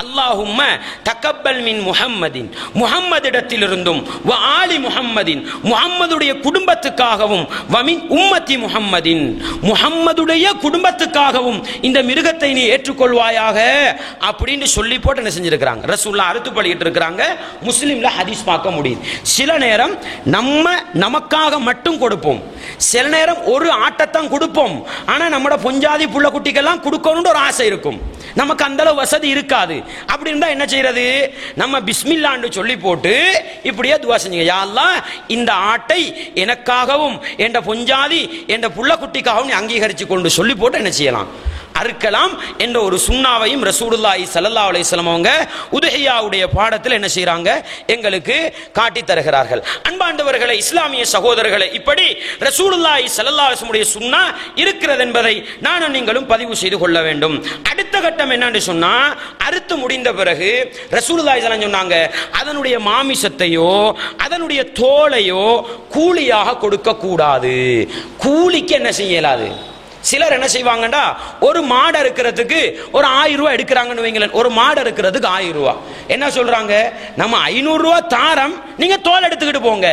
அல்லாஹும்ம தக்கப்பல் மின் முஹம்மதின், முஹம்மதிடத்திலிருந்தும் வ ஆலி முஹம்மதின், முஹம்மதுடைய குடும்பத்துக்காகவும் வ மின் உம்மத்தி முஹம்மதின், முஹம்மதுடைய குடும்பத்துக்காகவும் இந்த மிருகத்தை நீ ஏற்றுக்கொள்வாயாக அப்படின்னு சொல்லி போட்டு என்ன செஞ்சிருக்கிறாங்க ரசூலுல்லாஹ் அறுத்து பலியிட்டு இருக்கிறாங்க. முஸ்லிம்ல ஹதீஸ் பார்க்க முடியுது. சில நேரம் நமக்காக மட்டும் கொடுப்போம், சில நேரம் ஒரு ஆட்டத்தான் கொடுப்போம், ஆனா நம்மட பொஞ்சாதி புள்ள குட்டிக்கெல்லாம் கொடுக்கணும்னு ஒரு ஆசை இருக்கும், நமக்கு அந்த அளவு வசதி இருக்காது. அப்படி இருந்தா என்ன செய்யறது, நம்ம பிஸ்மில்லான்னு சொல்லி போட்டு இப்படியே துவா செஞ்சீங்க, யா அல்லாஹ் இந்த ஆட்டை எனக்காகவும் என்ற பொஞ்சாதி என்ற புள்ள குட்டிக்காகவும் அங்கீகரிச்சு கொண்டு சொல்லி போட்டு என்ன செய்யலாம், அறுக்கலாம் என்ற ஒரு சுன்னாவையும் ரசூலுல்லாஹி ஸல்லல்லாஹு அலைஹி வஸல்லம் அவங்க உதுஹியாவுடைய பாடத்தில் என்ன செய்றாங்க எங்களுக்கு காட்டி தருகிறார்கள். அன்பாண்டவர்களே, இஸ்லாமிய சகோதரர்களே, இப்படி ரசூலுல்லாஹி ஸல்லல்லாஹு அலைஹி வஸல்லம் உடைய சுன்னா இருக்கிறது என்பதை நானும் நீங்களும் பதிவு செய்து கொள்ள வேண்டும். அடுத்த கட்டம் என்னன்னு சொன்னா, அறுத்து முடிந்த பிறகு ரசூலுல்லாஹி ஸல்லல்லாஹு அலைஹி வஸல்லம் சொன்னாங்க, அதனுடைய மாமிசத்தையோ அதனுடைய தோலையோ கூலியாக கொடுக்க கூடாது. கூலிக்கு என்ன செய்யலாது. சிலர் என்ன செய்வாங்கடா, ஒரு மாடு அறுக்கிறதுக்கு ஒரு 1000 ரூபாய் எடுக்கிறாங்கன்னு வைங்களேன். ஒரு மாடு அறுக்கிறதுக்கு 1000 ரூபாய். என்ன சொல்றாங்க, நம்ம 500 ரூபாய் தாரம், நீங்க தோல் எடுத்துக்கிட்டு போங்க.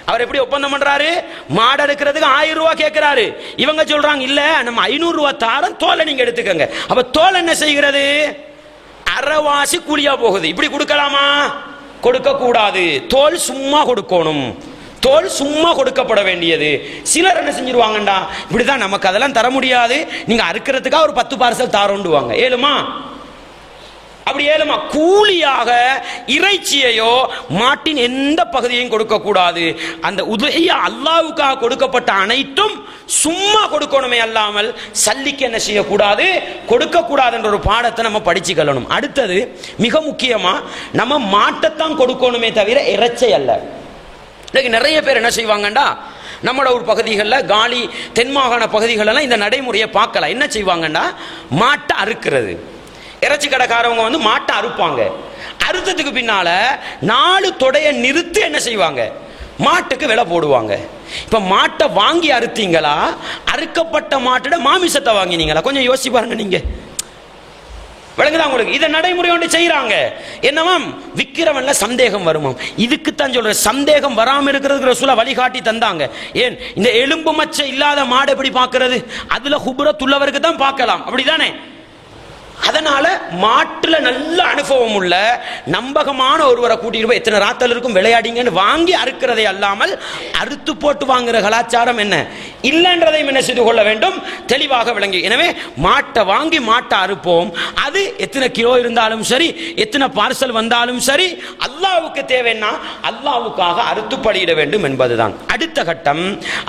அவர் எப்படி ஒப்பந்தம் பண்றாரு, மாடு அறுக்கிறதுக்கு 1000 ரூபாய் கேட்கிறாரு. இவங்க சொல்றாங்க, இல்ல நம்ம 500 ரூபாய் தாரம், தோலை நீங்க எடுத்துக்கங்க. அப்ப தோல் என்ன செய்கிறது, அரைவாசி கூலியா போகுது. இப்படி கொடுக்கலாமா? கொடுக்க கூடாது. தோல் சும்மா கொடுக்கணும், தோல் சும்மா கொடுக்கப்பட வேண்டியது. சிலர் என்ன செஞ்சிருவாங்கடா, இப்படிதான் நமக்கு அதெல்லாம் தர முடியாது, நீங்க அறுக்கிறதுக்காக ஒரு 10 பார்சல் தாரோண்டுவாங்க. ஏழுமா? அப்படி ஏழுமா? கூலியாக இறைச்சியையோ மாட்டின் எந்த பகுதியையும் கொடுக்க கூடாது. அந்த உதுஹியா அல்லாஹ்வுக்காக கொடுக்கப்பட்ட அனைத்தும் சும்மா கொடுக்கணுமே அல்லாமல் சல்லிக்கு என்ன செய்யக்கூடாது, கொடுக்க கூடாது என்ற ஒரு பாடத்தை நம்ம படிச்சுக்கணும். அடுத்தது மிக முக்கியமா, நம்ம மாட்டைத்தான் கொடுக்கணுமே தவிர இறைச்சை அல்ல. நிறைய பேர் என்ன செய்வாங்கண்டா, நம்மளோட ஒரு பகுதிகளில் காலி தென் மாகாண பகுதிகளெல்லாம் இந்த நடைமுறையை பார்க்கலாம். என்ன செய்வாங்கண்டா, மாட்டை அறுக்கிறது. இறைச்சி கடைக்காரவங்க வந்து மாட்டை அறுப்பாங்க. அறுத்ததுக்கு பின்னால 4 தொடையை நிறுத்தி என்ன செய்வாங்க, மாட்டுக்கு விலை போடுவாங்க. இப்ப மாட்டை வாங்கி அறுத்தீங்களா, அறுக்கப்பட்ட மாட்டோட மாமிசத்தை வாங்கினீங்களா? கொஞ்சம் யோசிச்சு பாருங்க. நீங்க விளங்குதா உங்களுக்கு? இதை நடைமுறை ஒன்று செய்யறாங்க. என்னவாம், விக்கிறவன்ல சந்தேகம் வருமாம். இதுக்குத்தான் சொல்ற, சந்தேகம் வராம இருக்கிறதுக்கு ரசூலா வழிகாட்டி தந்தாங்க. ஏன், இந்த எலும்பு மச்சை இல்லாத மாடு எப்படி பார்க்கிறது, அதுல ஹுபுரத் உள்ளவருக்கு தான் பார்க்கலாம், அப்படிதானே? அதனால மாட்டுல நல்ல அனுபவம் உள்ள நம்பகமான ஒருவரை கூட்டிட்டு போய் எத்தனை ராத்தல் இருக்கும் விளையாடிங்கன்னு வாங்கி அறுக்கிறதை அல்லாமல் அறுத்து போட்டு வாங்குற கலாச்சாரம் என்ன இல்லைன்றதையும் என்ன செய்து கொள்ள வேண்டும், தெளிவாக விளங்கி. எனவே மாட்டை வாங்கி மாட்டை அறுப்போம். அது எத்தனை கிலோ இருந்தாலும் சரி, எத்தனை பார்சல் வந்தாலும் சரி, அல்லாஹ்வுக்கு தேவைன்னா அல்லாஹ்வுக்காக அறுத்து பலியிட வேண்டும் என்பதுதான். அடுத்த கட்டம்,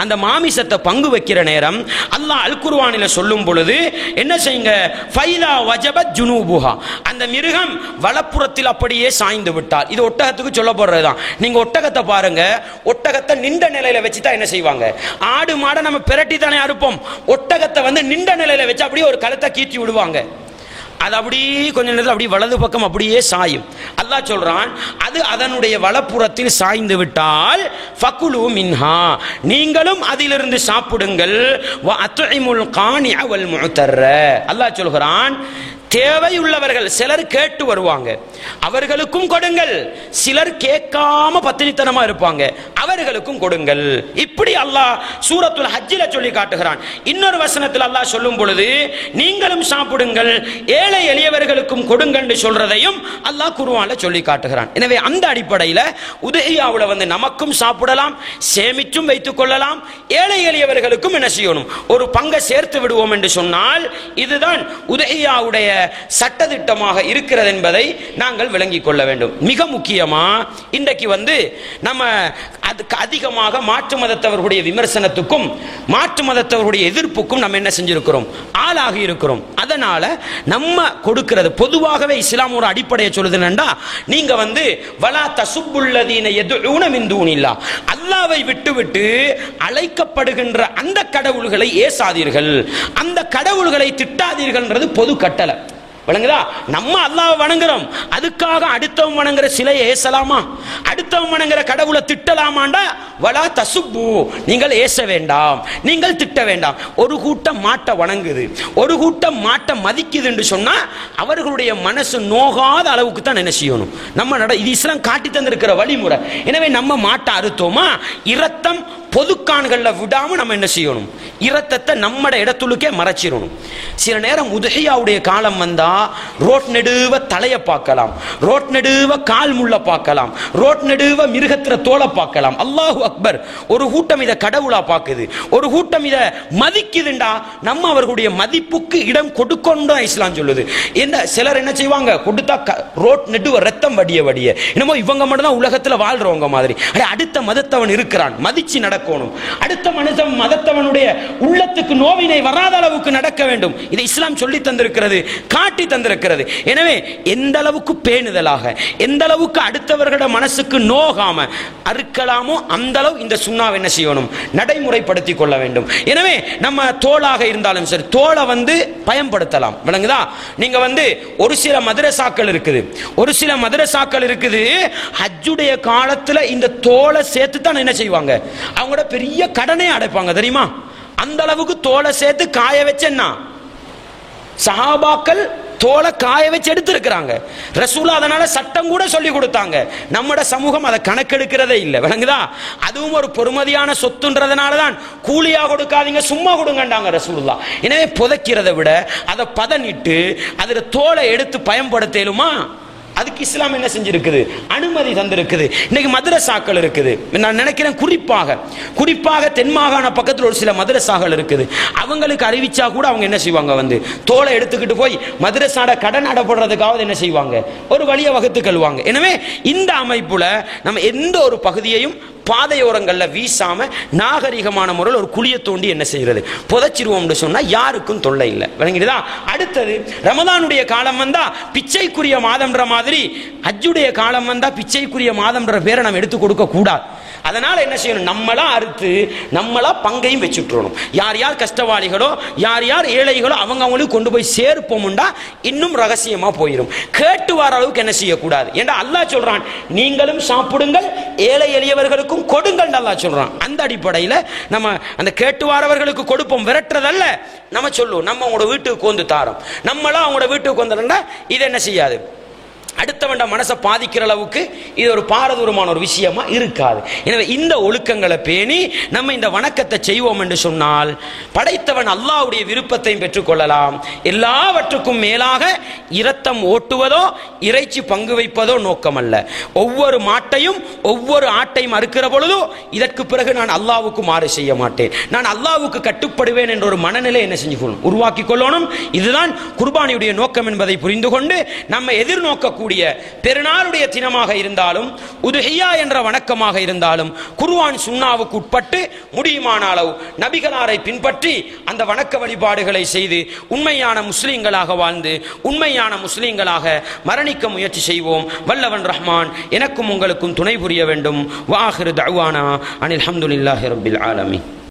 அந்த மாமிசத்தை பங்கு வைக்கிற நேரம் அல்லாஹ் அல் குர்ஆனில சொல்லும் பொழுது என்ன செய்யுங்க, ஃபைதா வஜபத் ஜுனூபுஹா, அந்த மிருகம் வலப்புறத்தில் அப்படியே சாய்ந்து விட்டால். இது ஒட்டகத்துக்கு சொல்லப்படுறதுதான். நீங்க ஒட்டகத்தை பாருங்க, ஒட்டகத்தை நின்ற நிலையில வச்சு தான் என்ன செய்வாங்க, ஆடு மாடை நம்ம பிரட்டி தானே அறுப்போம். ஒட்டகத்தை வந்து நின்ற நிலையில வச்சு அப்படியே ஒரு கழுத்தை கீத்தி விடுவாங்க. அது அப்படியே கொஞ்ச நேரத்தில் அப்படியே வலது பக்கம் அப்படியே சாயும். அல்லாஹ் சொல்றான், அது அதனுடைய வலப்புறத்தில் சாய்ந்து விட்டால் ஃபகுலு மின்ஹா, நீங்களும் அதிலிருந்து சாப்பிடுங்கள். வ அத்இமுல் கானிஅ வல் முஅ்தர்ர, அல்லாஹ் சொல்கிறான், தேவையுள்ளவர்கள் சிலர் கேட்டு வருவாங்க, அவர்களுக்கும் கொடுங்கள். சிலர் கேட்காம பத்தினித்தனமா இருப்பாங்க, அவர்களுக்கும் கொடுங்கள். இப்படி அல்லாஹ் சூரத்துல் ஹஜ்ஜில சொல்லி காட்டுகிறான். இன்னொரு வசனத்தில் அல்லாஹ் சொல்லும் பொழுது நீங்களும் சாப்பிடுங்கள், ஏழை எளியவர்களுக்கும் கொடுங்கள் என்று சொல்றதையும் அல்லாஹ் குர்ஆன்ல சொல்லி காட்டுகிறான். எனவே அந்த அடிப்படையில் உதுஹியாவுல நமக்கும் சாப்பிடலாம், சேமிச்சும் வைத்துக் கொள்ளலாம், ஏழை எளியவர்களுக்கும் என்ன செய்யணும், ஒரு பங்கை சேர்த்து விடுவோம் என்று சொன்னால் இதுதான் உதுஹியாவுடைய சட்டதிட்டமாக இருக்கிறது என்பதை நாங்கள் விளங்கிக் கொள்ள வேண்டும். மிக முக்கியமா இன்றைக்கு நம்ம அதுக்கு அதிகமாக மாற்று மதத்தவர்களுடைய விமர்சனத்துக்கும் மாற்று மதத்தவர்களுடைய எதிர்ப்புக்கும் நம்ம என்ன செஞ்சிருக்கிறோம், ஆளாகி இருக்கிறோம். அதனால நம்ம கொடுக்கிறது பொதுவாகவே இஸ்லாம் ஒரு அடிப்படையை சொல்லுதுன்னா, நீங்க வலா தசுப்புல்லதீன யதுஊன மின் தூனில்லாஹ், அல்லாஹ்வை விட்டுவிட்டு அழைக்கப்படுகின்ற அந்த கடவுள்களை ஏசாதீர்கள், அந்த கடவுள்களை திட்டாதீர்கள்ன்றது பொது கட்டளை. வணங்குதா? நம்ம அல்லாஹ்வை வணங்குறோம், அதுக்காக அடுத்தவன் வணங்குற சிலையை ஏசலாமா, அடுத்தவன் வணங்குற கடவுளை திட்டலாமாண்டா? வலா தசுப்பு, நீங்கள் ஏச வேண்டாம், நீங்கள் திட்ட வேண்டாம். ஒரு கூட்டம் மாட்டை வணங்குது, ஒரு கூட்டம் மாட்டை மதிக்குது என்று சொன்னா அவர்களுடைய மனசு நோகாத அளவுக்கு தான் என்ன செய்யணும் நம்ம இது இஸ்லாம் காட்டி தந்திருக்கிற வழிமுறை. எனவே நம்ம மாட்டை அறுத்தோமா, இரத்தம் பொதுக்கான்கள்ல விடாம நம்ம என்ன செய்யணும், இரத்தத்தை நம்மட இடத்துலுக்கே மறைச்சிடணும். சில நேரம் உதுஹியாவுடைய காலம் வந்தா ரோட் நெடுவ தலைய பார்க்கலாம், ரோட் நெடுவ கால் முள்ள பார்க்கலாம், ரோட் நெடுவ மிருகத்திர தோலை பார்க்கலாம். அல்லாஹு அக்பர். ஒரு கூட்டம் இதை கடவுளா பார்க்குது, ஒரு கூட்டம் இதை மதிக்குதுண்டா, நம்ம அவர்களுடைய மதிப்புக்கு இடம் கொடுக்கணும் இஸ்லாம் சொல்லுது. என்ன சிலர் என்ன செய்வாங்க, கொடுத்தா ரோட் நெடுவ ரத்தம் வடிய வடிய என்னமோ இவங்க மட்டும் தான் உலகத்துல வாழ்றவங்க மாதிரி. அடுத்த மதத்தவன் இருக்கிறான், மதிச்சு நடக்கணும், அடுத்த மனுஷன் மதத்தவனுடைய உள்ளத்துக்கு நோவினை வராத அளவுக்கு நடக்க வேண்டும். இதை இஸ்லாம் சொல்லி தந்திருக்கிறது, காட்டி தந்திருக்கிறது. எனவே எந்த அளவுக்கு பேணுதலாக, எந்த அளவுக்கு அடுத்தவர்களோட மனசுக்கு நோகாம அறுக்கலாமோ அந்த அளவு இந்த சுன்னாவை என்ன செய்யணும், நடைமுறைப்படுத்திக் கொள்ள வேண்டும். எனவே நம்ம தோளாக இருந்தாலும் சரி, தோளை பயன்படுத்தலாம். விளங்குதா? நீங்க ஒரு சில மதரசாக்கள் இருக்குது, ஒரு சில மதரசாக்கள் இருக்குது, ஹஜ்ஜுடைய காலத்துல இந்த தோளை சேர்த்து தான் என்ன செய்வாங்க, அவங்களோட பெரிய கடனை அடைப்பாங்க தெரியுமா? அந்த அளவுக்கு தோலை சேர்த்து காய வச்சேன்னா சஹாபாக்கள் தோலை காய வச்சு எடுத்திருக்கிறாங்க. ரசூலா அதனால சட்டம் கூட சொல்லி கொடுத்தாங்க. நம்மட சமூகம் அதை கணக்கெடுக்கிறதே இல்லை. விளங்குதா? அதுவும் ஒரு பொறுமதியான சொத்துன்றதுனால தான் கூலியா கொடுக்காதீங்க, சும்மா கொடுங்கண்டாங்க ரசூலுல்லாஹ். எனவே புதைக்கிறதை விட அதை பதனிட்டு அதில் தோலை எடுத்து பயன்படுத்தலுமா, அதுக்கு இஸ்லாம் என்ன செஞ்சிருக்குது, அனுமதி தந்திருக்குது. இன்னைக்கு மதரசாக்கள் இருக்குது, நான் நினைக்கிறேன் குறிப்பாக தென் மாகாண பக்கத்தில் ஒரு சில மதரசாக்கள் இருக்குது. அவங்களுக்கு அறிவிச்சா கூட அவங்க என்ன செய்வாங்க, தோலை எடுத்துக்கிட்டு போய் மதரசாட கடன் அடப்படுறதுக்காவது என்ன செய்வாங்க, ஒரு வழியை வகுத்து கொள்வாங்க. எனவே இந்த அமைப்புல நம்ம எந்த ஒரு பகுதியையும் பாதையோரங்கள்ல வீசாம நாகரிகமான முறையில் ஒரு குழியை தோண்டி என்ன செய்யறது, புதைச்சிருவோம் சொன்னா யாருக்கும் தொல்லை இல்லை. விளங்கிடுதா? அடுத்தது ரமதானுடைய காலம் வந்தா பிச்சைக்குரிய மாதம்ன்ற மாதிரி ஹஜ்ஜுடைய காலம் வந்தா பிச்சைக்குரிய மாதம்ன்ற பேரை நம்ம எடுத்து கொடுக்க கூடாது. அதனால என்ன செய்யணும், நம்மளா அறுத்து நம்மளா பங்கையும் வச்சுட்டுறணும். யார் யார் கஷ்டவாளிகளோ யார் யார் ஏழைகளோ அவங்களுக்கு கொண்டு போய் சேர்ப்போம்டா இன்னும் ரகசியமா போயிடும். கேட்டு வர அளவுக்கு என்ன செய்யக்கூடாது. ஏண்டா அல்லாஹ் சொல்றான், நீங்களும் சாப்பிடுங்கள், ஏழை எளியவர்களுக்கும் கொடுங்கள் அல்லாஹ் சொல்றான். அந்த அடிப்படையில் நம்ம அந்த கேட்டு வரவர்களுக்கு கொடுப்போம், விரட்டுறதல்ல. நம்ம சொல்லுவோம், நம்ம உங்களோட வீட்டுக்கு வந்து தாரோம், நம்மளா அவங்களோட வீட்டுக்கு வந்தா இது என்ன செய்யாது, அடுத்தவண்ட மனசை பாதிக்கிற அளவுக்கு இது ஒரு பாரதூரமான ஒரு விஷயமா இருக்காது. எனவே இந்த ஒழுக்கங்களை பேணி நம்ம இந்த வணக்கத்தை செய்வோம் என்று சொன்னால் படைத்தவன் அல்லாஹ்வுடைய விருப்பத்தையும் பெற்றுக்கொள்ளலாம். எல்லாவற்றுக்கும் மேலாக இரத்தம் ஓட்டுவதோ இறைச்சி பங்கு வைப்பதோ நோக்கமல்ல. ஒவ்வொரு மாட்டையும் ஒவ்வொரு ஆட்டையும் அறுக்கிற பொழுதோ இதற்கு பிறகு நான் அல்லாஹ்வுக்கு மாறு செய்ய மாட்டேன், நான் அல்லாஹ்வுக்கு கட்டுப்படுவேன் என்ற ஒரு மனநிலை என்ன செஞ்சு கொள்ளணும், உருவாக்கி கொள்ளணும். இதுதான் குர்பானியுடைய நோக்கம் என்பதை புரிந்து கொண்டு நம்ம எதிர்நோக்க பெருநாளுடைய தினமாக இருந்தாலும் உதுஹியா என்ற வணக்கமாக இருந்தாலும் குர்ஆன் சுன்னாவுக்கு உட்பட்டு முடியுமான அளவு நபிகளாரை பின்பற்றி அந்த வணக்க வழிபாடுகளை செய்து உண்மையான முஸ்லிம்களாக வாழ்ந்து உண்மையான முஸ்லிம்களாக மரணிக்க முயற்சி செய்வோம். வல்லவன் ரஹ்மான் எனக்கும் உங்களுக்கும் துணை புரிய வேண்டும். வ ஆகிரு தஅவானா அனில் ஹம்துலில்லாஹி ரப்பில் ஆலமீன்.